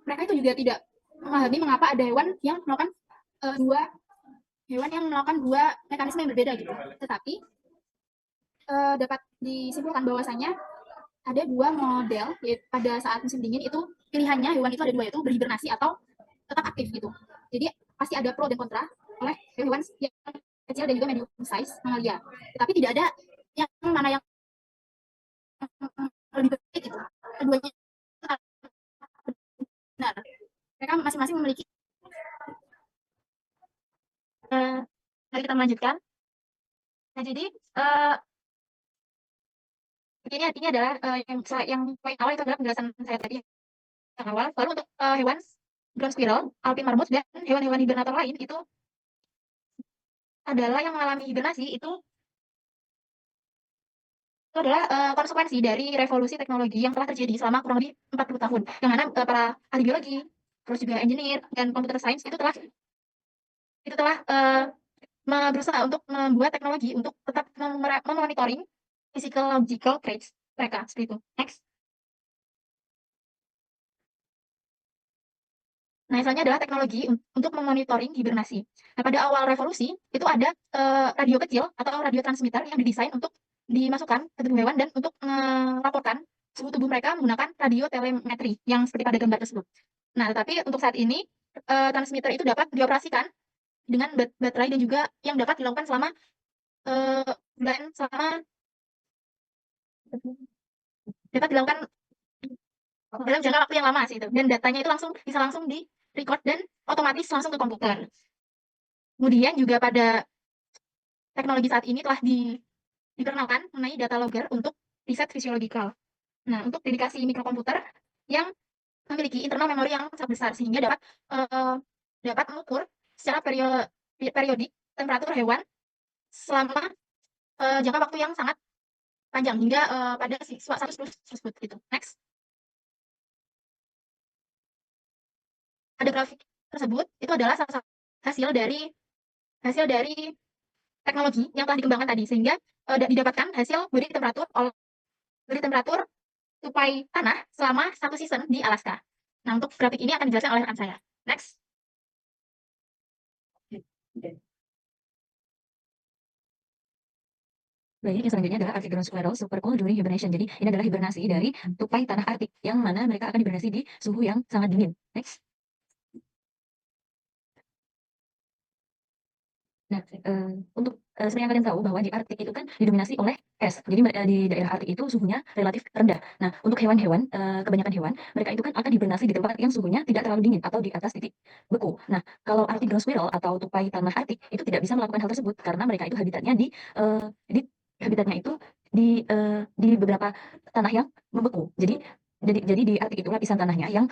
mereka itu juga tidak memahami mengapa ada hewan yang melakukan dua mekanisme yang berbeda gitu. Tetapi dapat disimpulkan bahwasanya ada dua model yaitu pada saat musim dingin itu pilihannya hewan itu ada dua, yaitu berhibernasi atau tetap aktif gitu. Jadi pasti ada pro dan kontra oleh hewan yang kecil dan juga medium size mamalia. Tetapi tidak ada yang mana yang lebih baik gitu. Keduanya benar. Mereka masing-masing memiliki. Mari kita melanjutkan. Nah, jadi ini adalah yang poin awal itu adalah penjelasan saya tadi yang awal. Lalu untuk hewan ground squirrel, alpine marmot, dan hewan-hewan hibernator lain itu adalah yang mengalami hibernasi itu adalah konsekuensi dari revolusi teknologi yang telah terjadi selama kurang lebih 40 tahun. Yang mana para ahli biologi, terus juga engineer dan computer science itu telah berusaha untuk membuat teknologi untuk tetap memonitoring physiological traits mereka seperti itu. Next. Nah, selanjutnya adalah teknologi untuk memonitoring hibernasi. Nah, pada awal revolusi itu ada radio kecil atau radio transmitter yang didesain untuk dimasukkan ke tubuh hewan dan untuk melaporkan suhu tubuh mereka menggunakan radio telemetri yang seperti pada gambar tersebut. Nah, tetapi untuk saat ini transmitter itu dapat dioperasikan dengan baterai dan juga yang dapat dilakukan selama dapat dilakukan dalam jangka waktu yang lama sih itu, dan datanya itu bisa langsung di record dan otomatis langsung ke komputer. Kemudian juga pada teknologi saat ini telah diperkenalkan mengenai data logger untuk riset fisiologikal. Nah, untuk dedikasi mikrokomputer yang memiliki internal memori yang sangat besar sehingga dapat mengukur secara periodik temperatur hewan selama jangka waktu yang sangat panjang hingga pada siswa 100 tersebut gitu. Next. Pada grafik tersebut itu adalah salah satu hasil dari teknologi yang telah dikembangkan tadi sehingga didapatkan hasil beri temperatur tupai tanah selama 1 season di Alaska. Nah, untuk grafik ini akan dijelaskan oleh rekan saya. Next. Baik, yang selanjutnya adalah Arctic ground squirrel super cold during hibernation. Jadi ini adalah hibernasi dari tupai tanah Arktik yang mana mereka akan hibernasi di suhu yang sangat dingin. Next. Nah, untuk seperti yang kalian tahu bahwa di Arktik itu kan didominasi oleh es. Jadi di daerah Arktik itu suhunya relatif rendah. Nah, untuk hewan-hewan, kebanyakan hewan, mereka itu kan akan hibernasi di tempat yang suhunya tidak terlalu dingin atau di atas titik beku. Nah, kalau Arctic ground squirrel atau tupai tanah Arktik itu tidak bisa melakukan hal tersebut karena mereka itu habitatnya di beberapa tanah yang membeku. Jadi di Arktik itu lapisan tanahnya yang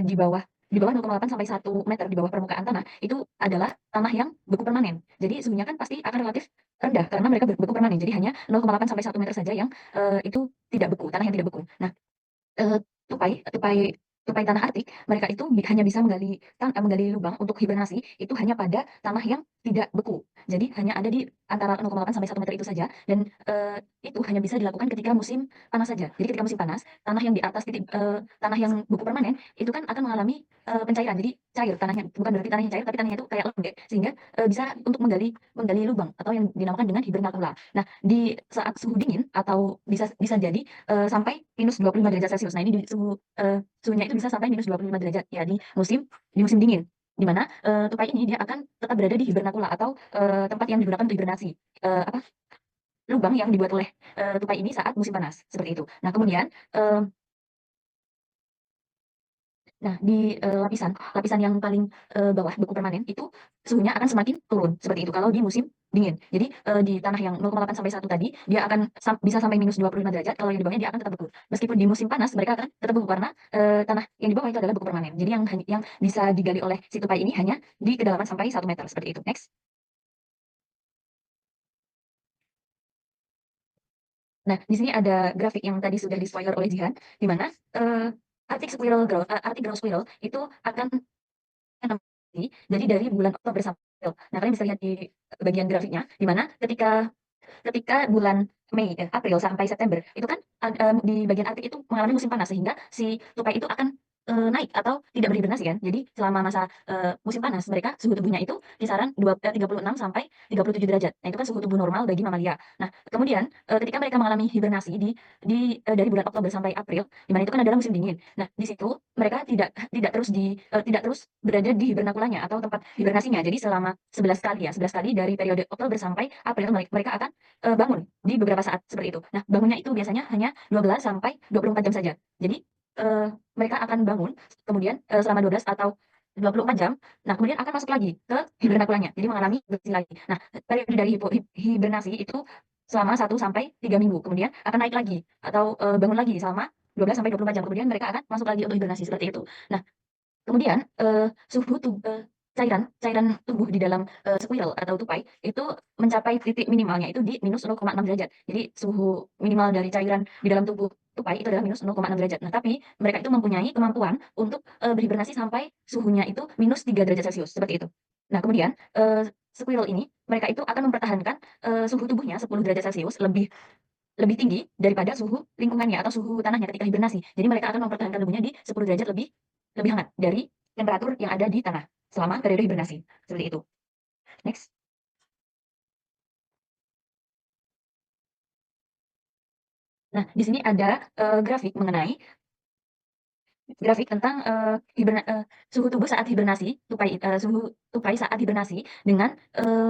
di bawah di bawah 0,8 sampai 1 meter di bawah permukaan tanah itu adalah tanah yang beku permanen. Jadi suhunya kan pasti akan relatif rendah karena mereka beku permanen. Jadi hanya 0,8 sampai 1 meter saja yang itu tidak beku, tanah yang tidak beku. Nah, Eee, tupai tupai tupai tanah Arktik, mereka itu hanya bisa menggali lubang untuk hibernasi itu hanya pada tanah yang tidak beku. Jadi hanya ada di antara 0,8 sampai 1 meter itu saja dan, itu hanya bisa dilakukan ketika musim panas saja. Jadi ketika musim panas, tanah yang di atas tanah yang beku permanen itu kan akan mengalami, pencairan. Jadi cair tanahnya, bukan berarti tanahnya cair, tapi tanahnya itu kayak lembek sehingga, bisa untuk menggali menggali lubang atau yang dinamakan dengan hibernakula. Nah, di saat suhu dingin atau bisa bisa jadi sampai -25 derajat Celcius. Nah, ini suhunya itu bisa sampai -25 derajat ya di musim dingin. Di mana, tupai ini dia akan tetap berada di hibernakula atau, tempat yang digunakan untuk hibernasi, apa, lubang yang dibuat oleh, tupai ini saat musim panas, seperti itu. Nah, kemudian, di, lapisan yang paling, bawah beku permanen itu suhunya akan semakin turun, seperti itu kalau di musim dingin. Jadi, di tanah yang 0,8 sampai 1 tadi, dia akan bisa sampai -25 derajat, kalau yang di bawahnya dia akan tetap beku. Meskipun di musim panas mereka akan tetap beku karena, tanah yang di bawah itu adalah beku permanen. Jadi yang bisa digali oleh si tupai ini hanya di kedalaman sampai 1 meter, seperti itu. Next. Nah, di sini ada grafik yang tadi sudah di-spoiler oleh Jihan, di mana, Arctic Ground Squirrel itu akan jadi dari bulan Oktober sampai April. Nah, kalian bisa lihat di bagian grafiknya, di mana ketika bulan April sampai September itu kan di bagian Arktik itu mengalami musim panas sehingga si tupai itu akan, naik atau tidak berhibernasi kan. Jadi selama masa, musim panas mereka suhu tubuhnya itu kisaran 36 sampai 37 derajat. Nah, itu kan suhu tubuh normal bagi mamalia. Nah, kemudian, ketika mereka mengalami hibernasi dari bulan Oktober sampai April, di mana itu kan adalah musim dingin. Nah, di situ mereka tidak terus berada di hibernakulanya atau tempat hibernasinya. Jadi selama 11 kali ya, 11 kali dari periode Oktober sampai April mereka akan bangun di beberapa saat seperti itu. Nah, bangunnya itu biasanya hanya 12 sampai 24 jam saja. Jadi, eee, mereka akan bangun, kemudian, selama 12 atau 24 jam, nah kemudian akan masuk lagi ke hibernakulanya, jadi mengalami hibernasi lagi. Nah, periode dari hibernasi itu selama 1 sampai 3 minggu, kemudian akan naik lagi atau, bangun lagi selama 12 sampai 24 jam, kemudian mereka akan masuk lagi untuk hibernasi, seperti itu. Nah, kemudian, cairan cairan tubuh di dalam, squirrel atau tupai itu mencapai titik minimalnya itu di -0,6 derajat. Jadi suhu minimal dari cairan di dalam tubuh tupai itu adalah -0,6 derajat. Nah, tapi mereka itu mempunyai kemampuan untuk, berhibernasi sampai suhunya itu -3 derajat Celcius, seperti itu. Nah, kemudian, squirrel ini mereka itu akan mempertahankan, suhu tubuhnya 10 derajat Celcius lebih lebih tinggi daripada suhu lingkungannya atau suhu tanahnya ketika hibernasi. Jadi mereka akan mempertahankan tubuhnya di 10 derajat lebih lebih hangat dari temperatur yang ada di tanah selama periode hibernasi, seperti itu. Next. Nah, di sini ada, grafik tentang, suhu tubuh saat hibernasi, suhu tupai saat hibernasi dengan,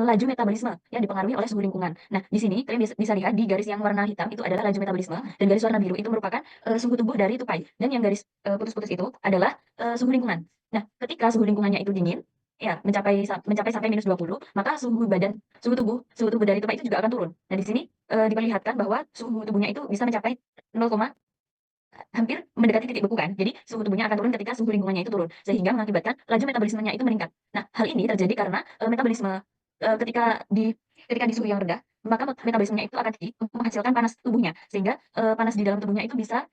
laju metabolisme yang dipengaruhi oleh suhu lingkungan. Nah, di sini kalian bisa lihat di garis yang warna hitam itu adalah laju metabolisme dan garis warna biru itu merupakan, suhu tubuh dari tupai dan yang garis, putus-putus itu adalah, suhu lingkungan. Nah, ketika suhu lingkungannya itu dingin, ya mencapai sampai -20, maka suhu tubuh dari tupai itu juga akan turun. Nah, di sini, diperlihatkan bahwa suhu tubuhnya itu bisa mencapai 0, hampir mendekati titik beku kan. Jadi suhu tubuhnya akan turun ketika suhu lingkungannya itu turun, sehingga mengakibatkan laju metabolismenya itu meningkat. Nah, hal ini terjadi karena, metabolisme, ketika di suhu yang rendah, maka metabolismenya itu akan tinggi untuk menghasilkan panas tubuhnya, sehingga, panas di dalam tubuhnya itu bisa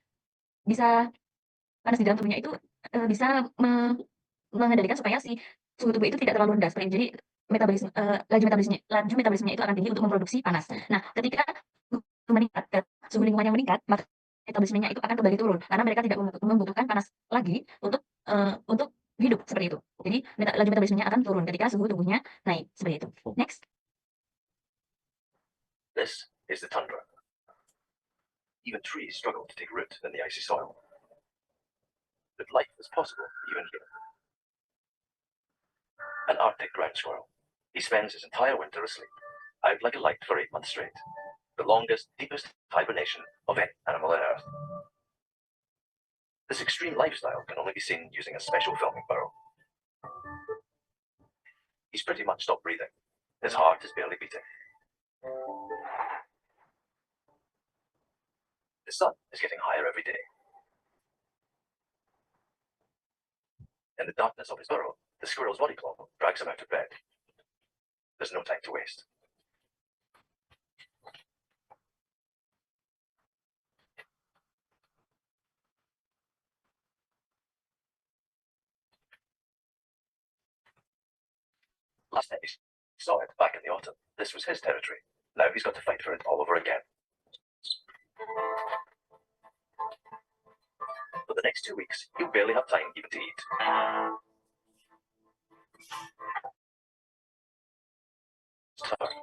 bisa panas di dalam tubuhnya itu, bisa mengendalikan supaya si suhu tubuh itu tidak terlalu rendah, seperti itu. Jadi laju metabolismenya itu akan tinggi untuk memproduksi panas. Nah, ketika suhu lingkungan yang meningkat, maka metabolismenya itu akan kembali turun karena mereka tidak membutuhkan panas lagi untuk hidup, seperti itu. Jadi laju metabolismenya akan turun ketika suhu tubuhnya naik, seperti itu. Next. This is the tundra. Even trees struggle to take root in the icy soil. But life is possible even here. An Arctic ground squirrel. He spends his entire winter asleep, out like a light for 8 months straight. The longest, deepest hibernation of any animal on Earth. This extreme lifestyle can only be seen using a special filming burrow. He's pretty much stopped breathing. His heart is barely beating. The sun is getting higher every day. In the darkness of his burrow, the squirrel's body claw drags him out of bed. There's no time to waste. Last time he saw it back in the autumn. This was his territory. Now he's got to fight for it all over again. For the next 2 weeks, he'll barely have time even to eat. Start.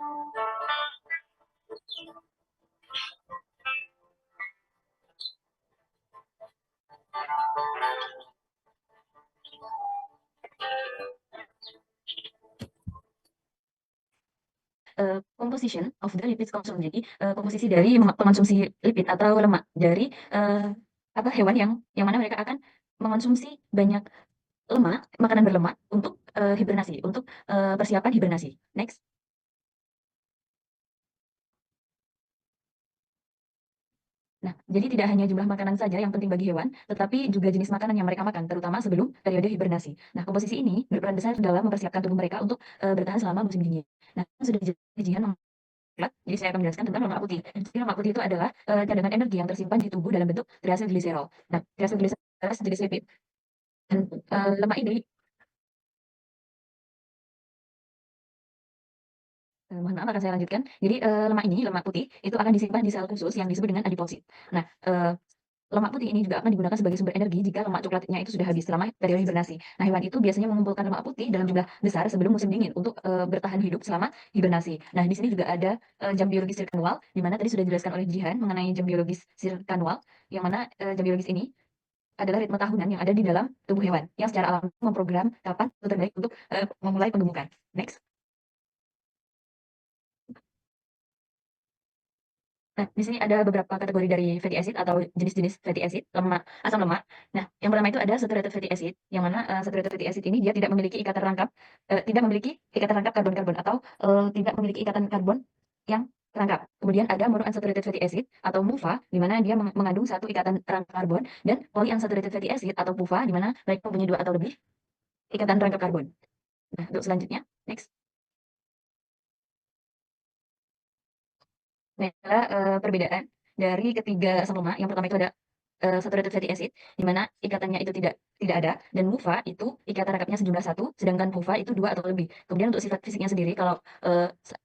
Composition of the lipids consumed. Jadi komposisi dari mengonsumsi lipid atau lemak dari hewan yang mana mereka akan mengonsumsi banyak lemak, makanan berlemak untuk hibernasi, untuk persiapan hibernasi. Next. Nah, jadi tidak hanya jumlah makanan saja yang penting bagi hewan, tetapi juga jenis makanan yang mereka makan, terutama sebelum periode hibernasi. Nah, komposisi ini berperan besar dalam mempersiapkan tubuh mereka untuk bertahan selama musim dingin. Nah, sudah Jihan jadi saya akan menjelaskan tentang lemak putih. Jadi lemak putih itu adalah cadangan energi yang tersimpan di tubuh dalam bentuk triacylglycerol. Nah, triacylglycerol sejenis lipid dan lemak ini mohon maaf akan saya lanjutkan. Jadi lemak putih itu akan disimpan di sel khusus yang disebut dengan adiposit. Nah, lemak putih ini juga akan digunakan sebagai sumber energi jika lemak coklatnya itu sudah habis selama periode hibernasi. Nah, hewan itu biasanya mengumpulkan lemak putih dalam jumlah besar sebelum musim dingin untuk bertahan hidup selama hibernasi. Nah, di sini juga ada jam biologis sirkanual, di mana tadi sudah dijelaskan oleh Jihan mengenai jam biologis sirkanual, yang mana jam biologis ini adalah ritme tahunan yang ada di dalam tubuh hewan, yang secara alami memprogram kapan itu terbaik untuk memulai penggemukan. Next. Nah, di sini ada beberapa kategori dari fatty acid atau jenis-jenis fatty acid, asam lemak. Nah, yang pertama itu ada saturated fatty acid, yang mana saturated fatty acid ini dia tidak memiliki ikatan rangkap karbon-karbon atau tidak memiliki ikatan karbon yang terangkap. Kemudian ada monounsaturated fatty acid atau MUFA, di mana dia mengandung satu ikatan rangkap karbon, dan polyunsaturated fatty acid atau PUFA, di mana mereka mempunyai dua atau lebih ikatan rangkap karbon. Nah, untuk selanjutnya, next. Nah, adalah perbedaan dari ketiga asam lemak. Yang pertama itu ada saturated fatty acid, di mana ikatannya itu tidak ada, dan MUFA itu ikatan rangkapnya sejumlah satu, sedangkan PUFA itu dua atau lebih. Kemudian untuk sifat fisiknya sendiri, kalau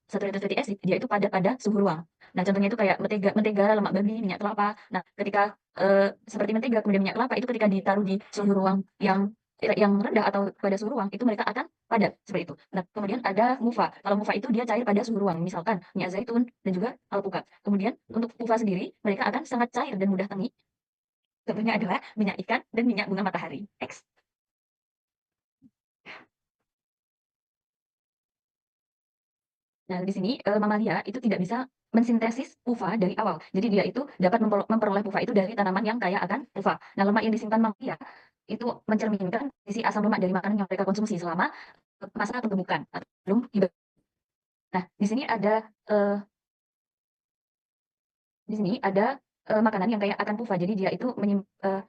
saturated fatty acid dia itu padat pada suhu ruang. Nah, contohnya itu kayak mentega, lemak babi, minyak kelapa. Nah, ketika seperti mentega kemudian minyak kelapa itu ketika ditaruh di suhu ruang yang rendah atau pada suhu ruang itu mereka akan padat seperti itu. Nah, kemudian ada MUFA. Kalau MUFA itu dia cair pada suhu ruang, misalkan minyak zaitun dan juga alpukat. Kemudian untuk PUFA sendiri mereka akan sangat cair dan mudah tangi. Contohnya adalah minyak ikan dan minyak bunga matahari. X. Nah, di sini mamalia itu tidak bisa mensintesis PUFA dari awal. Jadi dia itu dapat memperoleh PUFA itu dari tanaman yang kaya akan PUFA. Nah, lemak yang disimpan mamalia itu mencerminkan isi asam lemak dari makanan yang mereka konsumsi selama masa penggemukan atau belum hibernasi. Nah, di sini ada makanan yang kaya akan PUFA. Jadi dia itu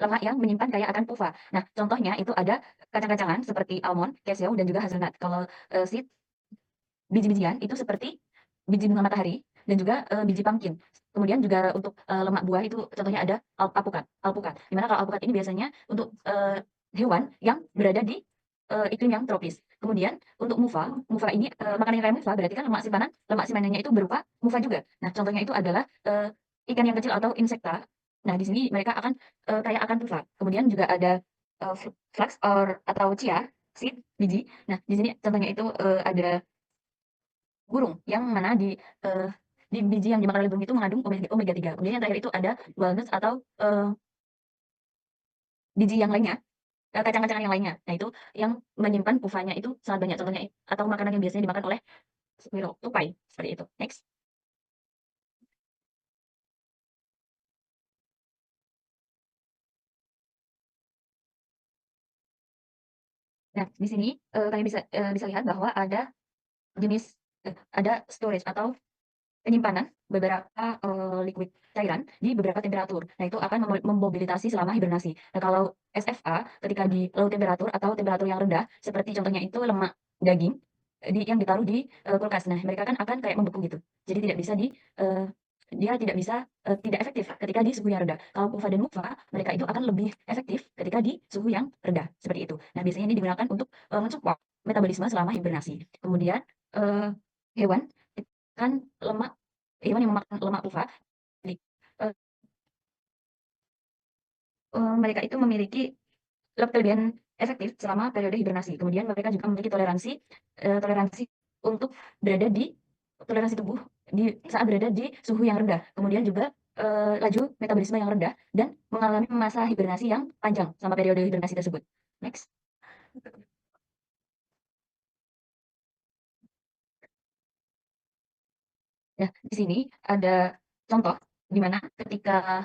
lemak yang menyimpan kaya akan PUFA. Nah, contohnya itu ada kacang-kacangan seperti almond, cashew dan juga hazelnut. Kalau seed biji-bijian itu seperti biji bunga matahari dan juga biji pumpkin. Kemudian juga untuk lemak buah itu contohnya ada alpukat. Di mana kalau alpukat ini biasanya untuk hewan yang berada di iklim yang tropis. Kemudian untuk mufa ini makanan yang kayak mufa berarti kan lemak simpanannya itu berupa mufa juga. Nah, contohnya itu adalah ikan yang kecil atau insekta. Nah, di sini mereka akan kaya akan mufa. Kemudian juga ada flax atau chia, seed, biji. Nah, di sini contohnya itu ada burung yang mana di biji yang dimakan oleh burung itu mengandung omega 3. Kemudian yang terakhir itu ada walnuts atau biji yang lainnya, kacang-kacangan yang lainnya. Nah, itu yang menyimpan pufanya itu sangat banyak, contohnya atau makanan yang biasanya dimakan oleh squirrel, tupai, seperti itu. Next. Nah, di sini kalian bisa lihat bahwa ada jenis ada storage atau penyimpanan beberapa liquid cairan di beberapa temperatur. Nah, itu akan memobilitasi selama hibernasi. Nah, kalau SFA ketika di low temperatur atau temperatur yang rendah, seperti contohnya itu lemak daging yang ditaruh di kulkas. Nah, mereka kan akan kayak membeku gitu. Jadi dia tidak bisa tidak efektif ketika di suhu yang rendah. Kalau PUFA dan MUFA, mereka itu akan lebih efektif ketika di suhu yang rendah seperti itu. Nah, biasanya ini digunakan untuk mensupport metabolisme selama hibernasi. Kemudian hewan kan hewan yang memakan lemak PUFA, jadi eh, mereka itu memiliki kelebihan efektif selama periode hibernasi. Kemudian mereka juga memiliki toleransi untuk berada di toleransi tubuh saat berada di suhu yang rendah. Kemudian juga laju metabolisme yang rendah dan mengalami masa hibernasi yang panjang selama periode hibernasi tersebut. Next. Ya, di sini ada contoh di mana ketika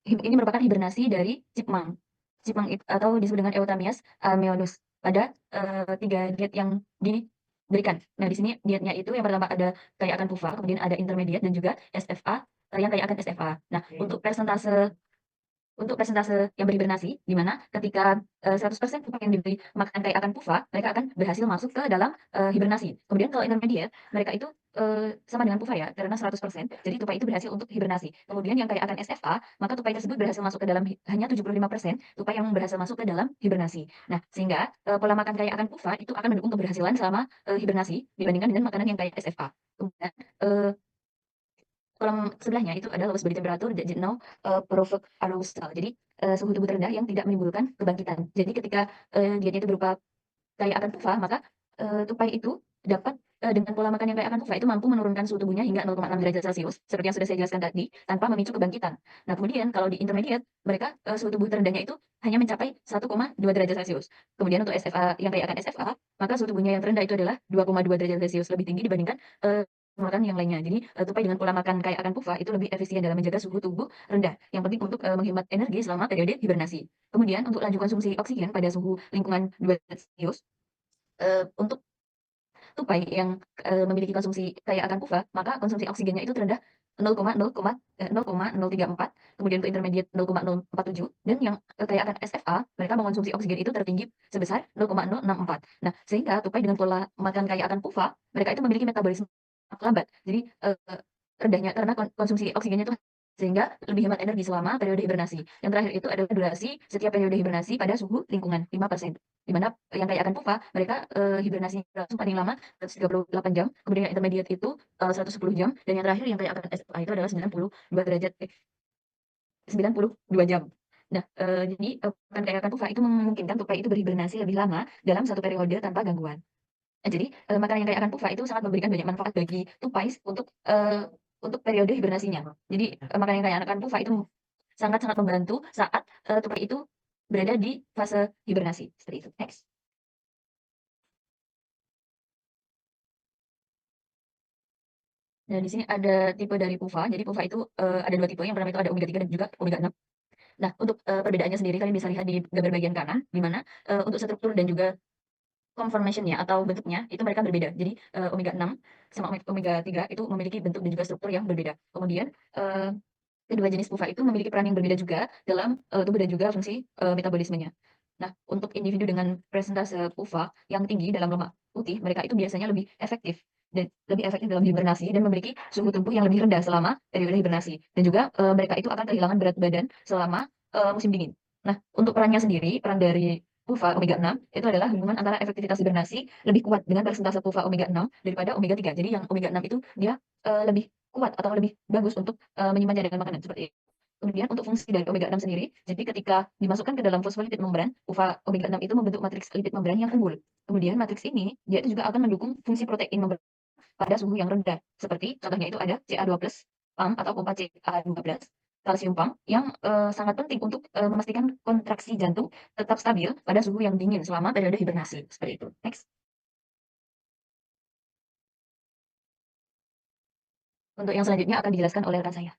ini merupakan hibernasi dari chipmunk. Chipmunk atau disebut dengan Eutamias ameonus pada 3 diet yang diberikan. Nah, di sini dietnya itu yang pertama ada kaya akan PUFA, kemudian ada intermediate dan juga SFA, yang kaya akan SFA. Nah, untuk persentase yang berhibernasi, di mana ketika 100% pupuk yang diberi makan kayak akan PUFA, mereka akan berhasil masuk ke dalam hibernasi. Kemudian kalau intermediate, mereka itu sama dengan PUFA ya, karena 100%, jadi tupai itu berhasil untuk hibernasi. Kemudian yang kayak akan SFA, maka tupai tersebut berhasil masuk ke dalam, hanya 75% tupai yang berhasil masuk ke dalam hibernasi. Nah, sehingga pola makan kayak akan PUFA itu akan mendukung keberhasilan selama hibernasi dibandingkan dengan makanan yang kayak SFA. Kemudian kolom sebelahnya itu adalah lowest body temperature that did not provoke arousal. Jadi suhu tubuh terendah yang tidak menimbulkan kebangkitan. Jadi ketika dietnya itu berupa kayak akan PUFA, maka tupai itu dapat dengan pola makan yang kayak akan PUFA itu mampu menurunkan suhu tubuhnya hingga 0,6 derajat Celcius seperti yang sudah saya jelaskan tadi tanpa memicu kebangkitan. Nah, kemudian kalau di intermediate mereka suhu tubuh terendahnya itu hanya mencapai 1,2 derajat Celcius. Kemudian untuk SFA yang kayak akan SFA, maka suhu tubuhnya yang terendah itu adalah 2,2 derajat Celcius, lebih tinggi dibandingkan makan yang lainnya. Jadi tupai dengan pola makan kayak akan PUFA itu lebih efisien dalam menjaga suhu tubuh rendah. Yang penting untuk menghemat energi selama periode hibernasi. Kemudian untuk laju konsumsi oksigen pada suhu lingkungan 2 derajat Celcius, untuk tupai yang memiliki konsumsi kayak akan PUFA, maka konsumsi oksigennya itu terendah 0,034, kemudian untuk intermediate 0,047, dan yang kayak akan SFA, mereka mengonsumsi oksigen itu tertinggi sebesar 0,064. Nah, sehingga tupai dengan pola makan kayak akan PUFA, mereka itu memiliki metabolisme lambat. Jadi rendahnya karena konsumsi oksigennya itu sehingga lebih hemat energi selama periode hibernasi. Yang terakhir itu adalah durasi setiap periode hibernasi pada suhu lingkungan 5%. Di mana yang kayak akan PUFA, mereka hibernasi paling lama 138 jam, kemudian yang intermediate itu 110 jam, dan yang terakhir yang kayak akan SFA itu adalah 92 jam. Nah, jadi kan kayak akan PUFA itu memungkinkan tupai itu berhibernasi lebih lama dalam satu periode tanpa gangguan. Nah, jadi makanan yang kayak akan PUFA itu sangat memberikan banyak manfaat bagi tupai untuk periode hibernasinya. Jadi makanan yang kayak akan PUFA itu sangat-sangat membantu saat tupai itu berada di fase hibernasi. Seperti itu. Next. Nah, di sini ada tipe dari PUFA. Jadi PUFA itu ada 2 tipe. Yang pertama itu ada omega 3 dan juga omega 6. Nah, untuk perbedaannya sendiri kalian bisa lihat di gambar bagian kanan, di mana untuk struktur dan juga conformation-nya atau bentuknya itu mereka berbeda. Jadi omega 6 sama omega 3 itu memiliki bentuk dan juga struktur yang berbeda. Kemudian kedua jenis PUFA itu memiliki peran yang berbeda juga dalam tubuh dan juga fungsi metabolismenya. Nah, untuk individu dengan presentase PUFA yang tinggi dalam lemak putih, mereka itu biasanya lebih efektif dalam hibernasi dan memiliki suhu tubuh yang lebih rendah selama periode hibernasi. Dan juga mereka itu akan kehilangan berat badan selama musim dingin. Nah, untuk perannya sendiri, peran dari PUFA omega 6 itu adalah hubungan antara efektivitas hibernasi lebih kuat dengan persentase PUFA omega 6 daripada omega 3. Jadi yang omega 6 itu dia lebih kuat atau lebih bagus untuk menyimpan cadangan makanan seperti itu. Kemudian untuk fungsi dari omega 6 sendiri, jadi ketika dimasukkan ke dalam fosfolipid membran, PUFA omega 6 itu membentuk matriks lipid membran yang unggul. Kemudian matriks ini dia itu juga akan mendukung fungsi protein membran pada suhu yang rendah. Seperti contohnya itu ada Ca2+ pump atau pompa Ca12, kalsium pump yang sangat penting untuk memastikan kontraksi jantung tetap stabil pada suhu yang dingin selama periode hibernasi. Seperti itu. Next. Untuk yang selanjutnya akan dijelaskan oleh rekan saya.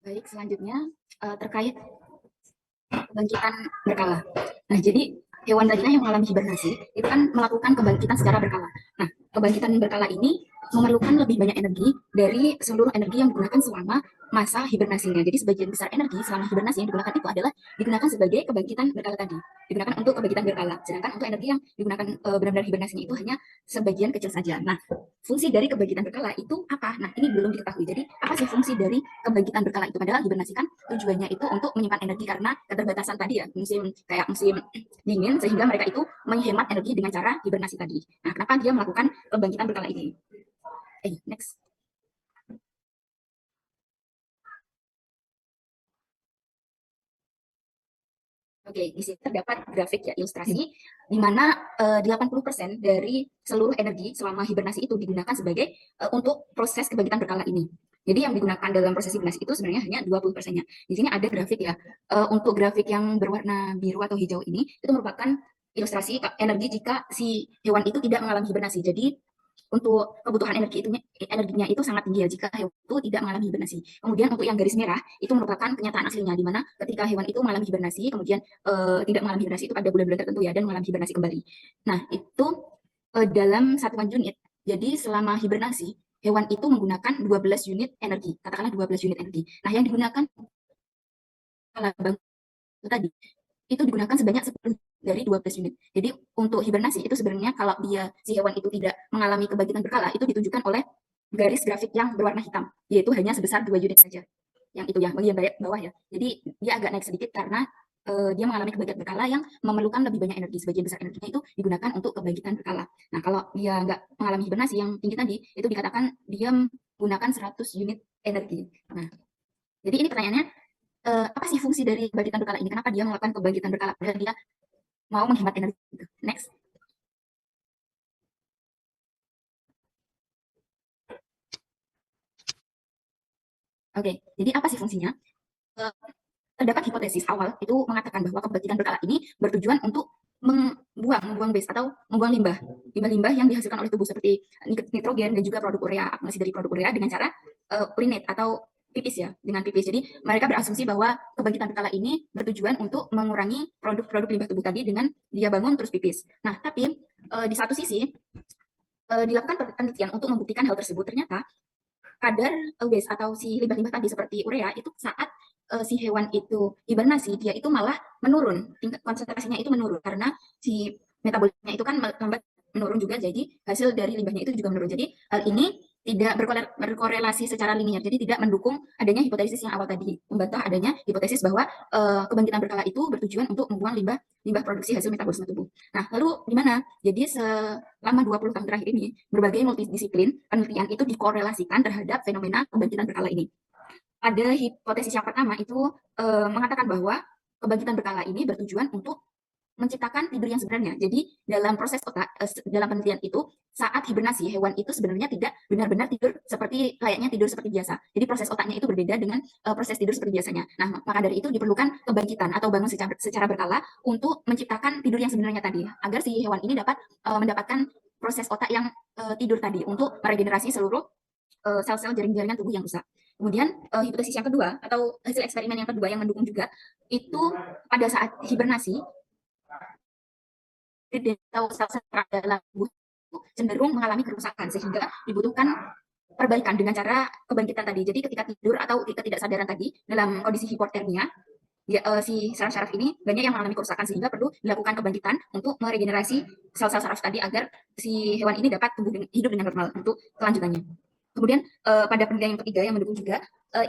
Baik, selanjutnya terkait kebangkitan berkala. Nah, jadi hewan tadi yang mengalami hibernasi itu kan melakukan kebangkitan secara berkala. Nah, kebangkitan berkala ini memerlukan lebih banyak energi dari seluruh energi yang digunakan selama masa hibernasinya. Jadi sebagian besar energi selama hibernasi yang digunakan itu adalah digunakan sebagai kebangkitan berkala tadi, digunakan untuk kebangkitan berkala. Sedangkan untuk energi yang digunakan benar-benar hibernasinya itu hanya sebagian kecil saja. Nah, fungsi dari kebangkitan berkala itu apa? Nah, ini belum diketahui. Jadi, apa sih fungsi dari kebangkitan berkala itu? Padahal hibernasi kan tujuannya itu untuk menyimpan energi karena keterbatasan tadi ya, musim dingin, sehingga mereka itu menghemat energi dengan cara hibernasi tadi. Nah, kenapa dia melakukan kebangkitan berkala ini? Next. Oke, di sini terdapat grafik ya, ilustrasi di mana 80% dari seluruh energi selama hibernasi itu digunakan sebagai untuk proses kebangkitan berkala ini. Jadi yang digunakan dalam proses hibernasi itu sebenarnya hanya 20%-nya. Di sini ada grafik ya. Untuk grafik yang berwarna biru atau hijau ini itu merupakan ilustrasi energi jika si hewan itu tidak mengalami hibernasi. Jadi untuk kebutuhan energinya itu sangat tinggi ya jika hewan itu tidak mengalami hibernasi. Kemudian untuk yang garis merah itu merupakan kenyataan aslinya di mana ketika hewan itu mengalami hibernasi kemudian tidak mengalami hibernasi itu pada bulan-bulan tertentu ya dan mengalami hibernasi kembali. Nah, itu dalam satuan unit. Jadi selama hibernasi hewan itu menggunakan 12 unit energi, katakanlah 12 unit energi. Nah, yang digunakan kalau tadi itu digunakan sebanyak 10 dari 12 unit. Jadi untuk hibernasi itu sebenarnya kalau si hewan itu tidak mengalami kebangkitan berkala itu ditunjukkan oleh garis grafik yang berwarna hitam, yaitu hanya sebesar 2 unit saja. Yang itu ya, bagian bawah ya. Jadi dia agak naik sedikit karena dia mengalami kebangkitan berkala yang memerlukan lebih banyak energi. Sebagian besar energinya itu digunakan untuk kebangkitan berkala. Nah, kalau dia nggak mengalami hibernasi yang tinggi tadi, itu dikatakan dia menggunakan 100 unit energi. Nah, jadi ini pertanyaannya, apa sih fungsi dari kebangkitan berkala ini? Kenapa dia melakukan kebangkitan berkala? Padahal dia mau menghemat energi. Next. Oke, jadi apa sih fungsinya? Terdapat hipotesis awal itu mengatakan bahwa kebangkitan berkala ini bertujuan untuk membuang waste atau membuang limbah yang dihasilkan oleh tubuh seperti nitrogen dan juga produk urea, akumulasi dari produk urea dengan cara urinate atau pipis ya, dengan pipis. Jadi mereka berasumsi bahwa kebangkitan berkala ini bertujuan untuk mengurangi produk-produk limbah tubuh tadi dengan dia bangun terus pipis. Nah, tapi di satu sisi dilakukan penelitian untuk membuktikan hal tersebut. Ternyata kadar waste atau si limbah-limbah tadi seperti urea itu saat si hewan itu hibernasi dia itu malah menurun, tingkat konsentrasinya itu menurun karena si metabolismenya itu kan lambat menurun juga, jadi hasil dari limbahnya itu juga menurun. Jadi hal ini tidak berkorelasi secara linear, jadi tidak mendukung adanya hipotesis yang awal tadi, membantah adanya hipotesis bahwa kebangkitan berkala itu bertujuan untuk membuang limbah produksi hasil metabolisme tubuh. Nah, lalu gimana? Jadi selama 20 tahun terakhir ini, berbagai multidisiplin penelitian itu dikorelasikan terhadap fenomena kebangkitan berkala ini. Ada hipotesis yang pertama itu mengatakan bahwa kebangkitan berkala ini bertujuan untuk menciptakan tidur yang sebenarnya. Jadi dalam proses otak, dalam penelitian itu saat hibernasi hewan itu sebenarnya tidak benar-benar tidur layaknya tidur seperti biasa. Jadi proses otaknya itu berbeda dengan proses tidur seperti biasanya. Nah, maka dari itu diperlukan kebangkitan atau bangun secara berkala untuk menciptakan tidur yang sebenarnya tadi, agar si hewan ini dapat mendapatkan proses otak yang tidur tadi untuk meregenerasi seluruh sel-sel jaring-jaringan tubuh yang rusak. Kemudian hipotesis yang kedua atau hasil eksperimen yang kedua yang mendukung juga itu pada saat hibernasi atau sel-sel dalam tubuh cenderung mengalami kerusakan sehingga dibutuhkan perbaikan dengan cara kebangkitan tadi. Jadi ketika tidur atau ketidaksadaran tadi dalam kondisi hipotermia, si saraf-saraf ini banyak yang mengalami kerusakan sehingga perlu dilakukan kebangkitan untuk meregenerasi sel-sel saraf tadi agar si hewan ini dapat hidup dengan normal untuk kelanjutannya. Kemudian pada penelitian yang ketiga yang mendukung juga,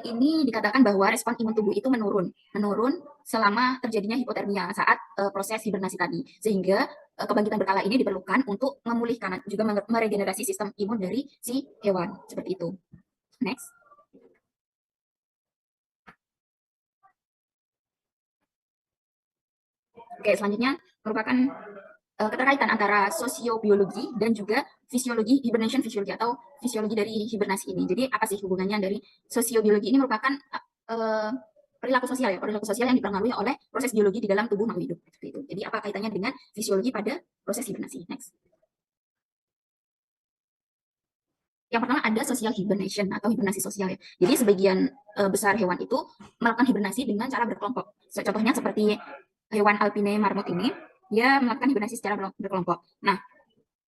ini dikatakan bahwa respon imun tubuh itu menurun selama terjadinya hipotermia saat proses hibernasi tadi, sehingga kebangkitan berkala ini diperlukan untuk memulihkan juga meregenerasi sistem imun dari si hewan seperti itu. Next. Oke, selanjutnya merupakan keterkaitan antara sosiobiologi dan juga fisiologi, hibernation physiology atau fisiologi dari hibernasi ini. Jadi apa sih hubungannya dari sosiobiologi ini? Merupakan perilaku sosial yang dipengaruhi oleh proses biologi di dalam tubuh makhluk hidup. Seperti itu. Jadi apa kaitannya dengan fisiologi pada proses hibernasi? Next. Yang pertama ada social hibernation atau hibernasi sosial ya. Jadi sebagian besar hewan itu melakukan hibernasi dengan cara berkelompok. Contohnya seperti hewan alpine marmot ini, dia melakukan hibernasi secara berkelompok. Nah,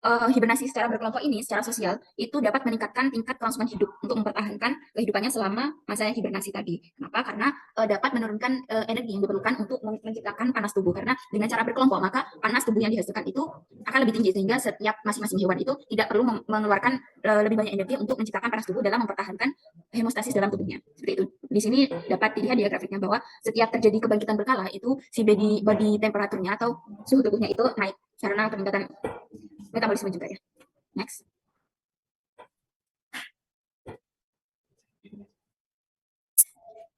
hibernasi secara berkelompok ini secara sosial itu dapat meningkatkan tingkat kelangsungan hidup untuk mempertahankan kehidupannya selama masa hibernasi tadi. Kenapa? Karena dapat menurunkan energi yang diperlukan untuk menciptakan panas tubuh. Karena dengan cara berkelompok maka panas tubuh yang dihasilkan itu akan lebih tinggi sehingga setiap masing-masing hewan itu tidak perlu mengeluarkan lebih banyak energi untuk menciptakan panas tubuh dalam mempertahankan hemostasis dalam tubuhnya. Seperti itu. Di sini dapat dilihat di grafiknya bahwa setiap terjadi kebangkitan berkala itu si body temperaturnya atau suhu tubuhnya itu naik karena peningkatan metabolisme juga ya. Next.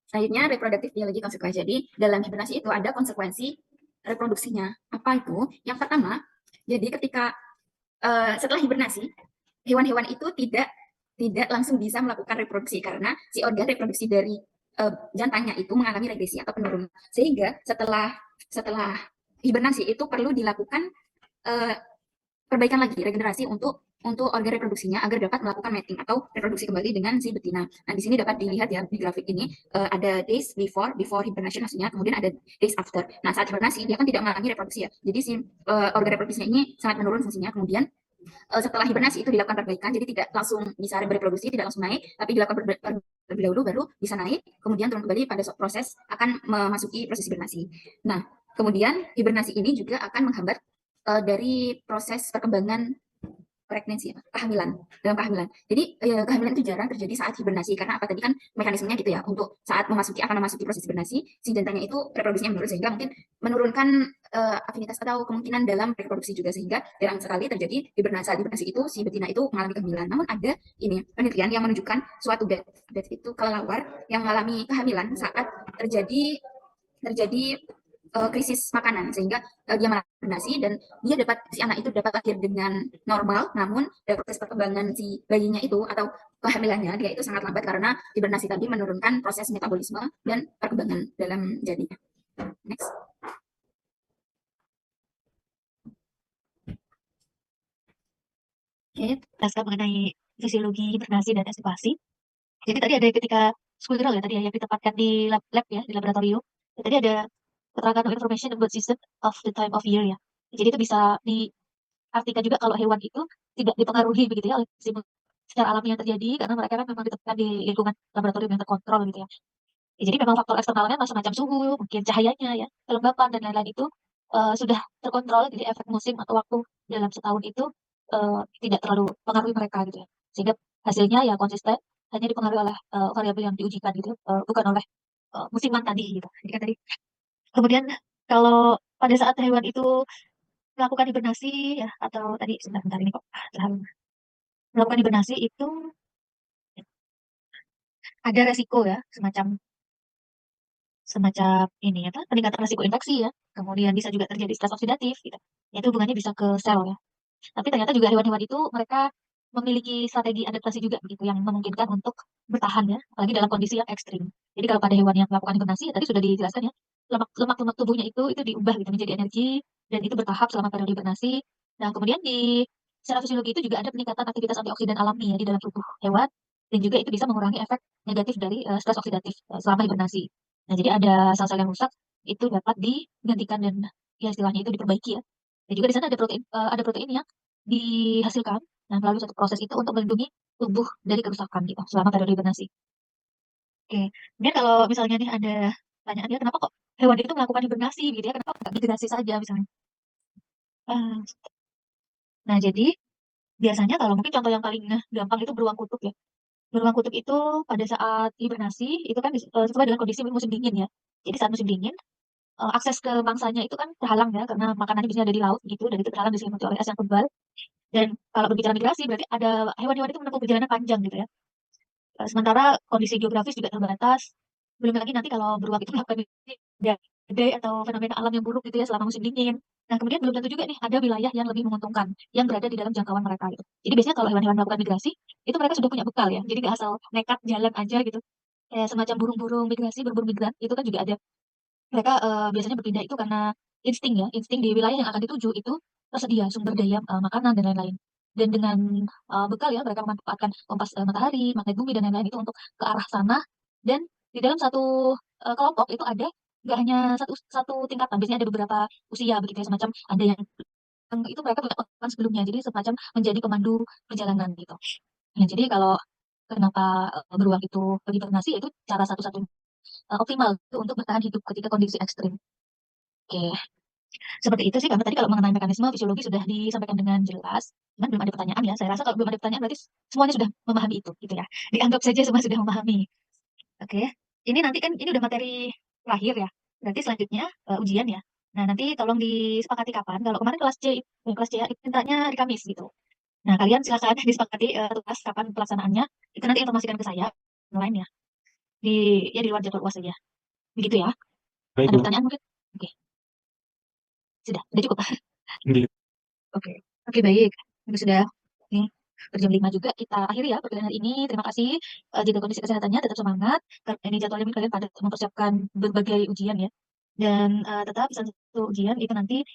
Selanjutnya reproduktif biologi konsekuensi. Jadi dalam hibernasi itu ada konsekuensi reproduksinya. Apa itu? Yang pertama, jadi ketika setelah hibernasi, hewan-hewan itu tidak langsung bisa melakukan reproduksi karena si organ reproduksi dari jantannya itu mengalami regresi atau penurunan. Sehingga setelah hibernasi itu perlu dilakukan perbaikan lagi, regenerasi untuk organ reproduksinya agar dapat melakukan mating atau reproduksi kembali dengan si betina. Nah, di sini dapat dilihat ya di grafik ini ada days before hibernation maksudnya, kemudian ada days after. Nah, saat hibernasi dia kan tidak mengalami reproduksi ya. Jadi si organ reproduksinya ini sangat menurun fungsinya. Kemudian setelah hibernasi itu dilakukan perbaikan, jadi tidak langsung bisa bereproduksi, tidak langsung naik, tapi dilakukan terlebih dahulu baru bisa naik, kemudian turun kembali pada proses akan memasuki proses hibernasi. Nah, kemudian hibernasi ini juga akan menghambat dari proses perkembangan pregnancy, kehamilan, dalam kehamilan. Jadi kehamilan itu jarang terjadi saat hibernasi karena apa tadi kan mekanismenya gitu ya. Untuk saat akan memasuki proses hibernasi, si jantannya itu reproduksinya menurun sehingga mungkin menurunkan afinitas atau kemungkinan dalam reproduksi juga sehingga jarang sekali terjadi hibernasi. Saat hibernasi itu si betina itu mengalami kehamilan. Namun ada ini penelitian yang menunjukkan suatu bat itu kelelawar yang mengalami kehamilan saat terjadi krisis makanan sehingga dia hibernasi dan si anak itu dapat lahir dengan normal, namun dari proses perkembangan si bayinya itu atau kehamilannya dia itu sangat lambat karena hibernasi tadi menurunkan proses metabolisme dan perkembangan dalam janinnya. Next. Oke, berdasarkan mengenai fisiologi hibernasi dan estivasi. Jadi tadi ada ketika school drill ya tadi ya yang ditempatkan di lab ya di laboratorium. Dan tadi ada keterangan information about season of the time of year ya. Jadi itu bisa diartikan juga kalau hewan itu tidak dipengaruhi begitu ya oleh stimulus secara alami yang terjadi karena mereka kan memang ditempatkan di lingkungan laboratorium yang terkontrol gitu ya. Jadi memang faktor eksternalnya macam-macam suhu, mungkin cahayanya ya, kelembapan dan lain-lain itu sudah terkontrol. Jadi efek musim atau waktu dalam setahun itu tidak terlalu pengaruhi mereka gitu ya. Sehingga hasilnya ya konsisten, hanya dipengaruhi oleh variabel yang diujikan gitu, bukan oleh musiman tadi gitu. Jadi kan tadi. Kemudian kalau pada saat hewan itu melakukan hibernasi ya atau tadi sebentar ini kok terlalu melakukan hibernasi itu ada resiko ya semacam semacam ini apa peningkatan resiko infeksi ya. Kemudian bisa juga terjadi stres oksidatif gitu. Itu hubungannya bisa ke sel ya. Tapi ternyata juga hewan-hewan itu mereka memiliki strategi adaptasi juga begitu yang memungkinkan untuk bertahan ya, apalagi dalam kondisi yang ekstrim. Jadi kalau pada hewan yang melakukan hibernasi ya tadi sudah dijelaskan ya, lemak-lemak tubuhnya itu diubah gitu menjadi energi dan itu bertahap selama periode hibernasi. Nah, kemudian di secara fisiologi itu juga ada peningkatan aktivitas antioksidan alami ya di dalam tubuh hewan dan juga itu bisa mengurangi efek negatif dari stres oksidatif selama hibernasi. Nah, jadi ada sel-sel yang rusak itu dapat digantikan dan ya istilahnya itu diperbaiki ya. Dan juga di sana ada protein yang dihasilkan nah, melalui satu proses itu untuk melindungi tubuh dari kerusakan gitu selama periode hibernasi. Oke, kemudian kalau misalnya nih ada pertanyaan ya kenapa kok hewan itu melakukan hibernasi gitu ya, kenapa nggak migrasi saja misalnya? Ah, Nah, jadi biasanya kalau mungkin contoh yang paling gampang itu beruang kutub ya. Beruang kutub itu pada saat hibernasi itu kan sesuai dengan kondisi musim dingin ya. Jadi saat musim dingin akses ke mangsanya itu kan terhalang ya karena makanannya biasanya ada di laut gitu dan itu terhalang diselimuti oleh es yang tebal. Dan kalau berbicara migrasi berarti ada hewan-hewan itu menempuh perjalanan panjang gitu ya. Sementara kondisi geografis juga terbatas. Belum lagi nanti kalau beruang itu melakukan badai atau fenomena alam yang buruk gitu ya selama musim dingin. Nah, kemudian belum tentu juga nih ada wilayah yang lebih menguntungkan yang berada di dalam jangkauan mereka gitu. Jadi biasanya kalau hewan-hewan melakukan migrasi itu mereka sudah punya bekal ya. Jadi nggak asal nekat jalan aja gitu. Kayak semacam burung-burung migrasi, berburu migran itu kan juga ada. Mereka biasanya berpindah itu karena insting ya, insting di wilayah yang akan dituju itu tersedia sumber daya makanan dan lain-lain. Dan dengan bekal ya mereka memanfaatkan kompas matahari, magnet bumi dan lain-lain itu untuk ke arah sana. Dan di dalam satu kelompok itu ada nggak hanya satu satu tingkatan, biasanya ada beberapa usia begitu ya, semacam ada yang itu mereka punya pengalaman sebelumnya, jadi semacam menjadi pemandu perjalanan gitu. Nah, jadi kalau kenapa beruang itu berhibernasi, yaitu cara satu-satunya optimal gitu untuk bertahan hidup ketika kondisi ekstrim. Oke, seperti itu sih, karena tadi kalau mengenai mekanisme fisiologi sudah disampaikan dengan jelas, cuman belum ada pertanyaan ya. Saya rasa kalau belum ada pertanyaan berarti semuanya sudah memahami itu gitu ya. Dianggap saja semua sudah memahami. Oke, ini nanti kan ini udah materi terakhir ya. Berarti selanjutnya ujian ya. Nah, nanti tolong disepakati kapan. Kalau kemarin kelas C ya, itu mintanya di Kamis gitu. Nah, kalian silakan disepakati tugas kapan pelaksanaannya. Itu nanti informasikan ke saya online ya. Di luar jadwal UAS saja. Begitu ya. Baik, Ada Bu. pertanyaan mungkin? Oke, sudah cukup. Gitu. Oke, oke baik. Ini sudah nih berjam 5 juga kita akhiri ya perkuliahan hari ini. Terima kasih. Jaga kondisi kesehatannya, tetap semangat. Ini jadwalnya mungkin kalian pada mempersiapkan berbagai ujian ya. Dan tetap pesan satu ujian itu nanti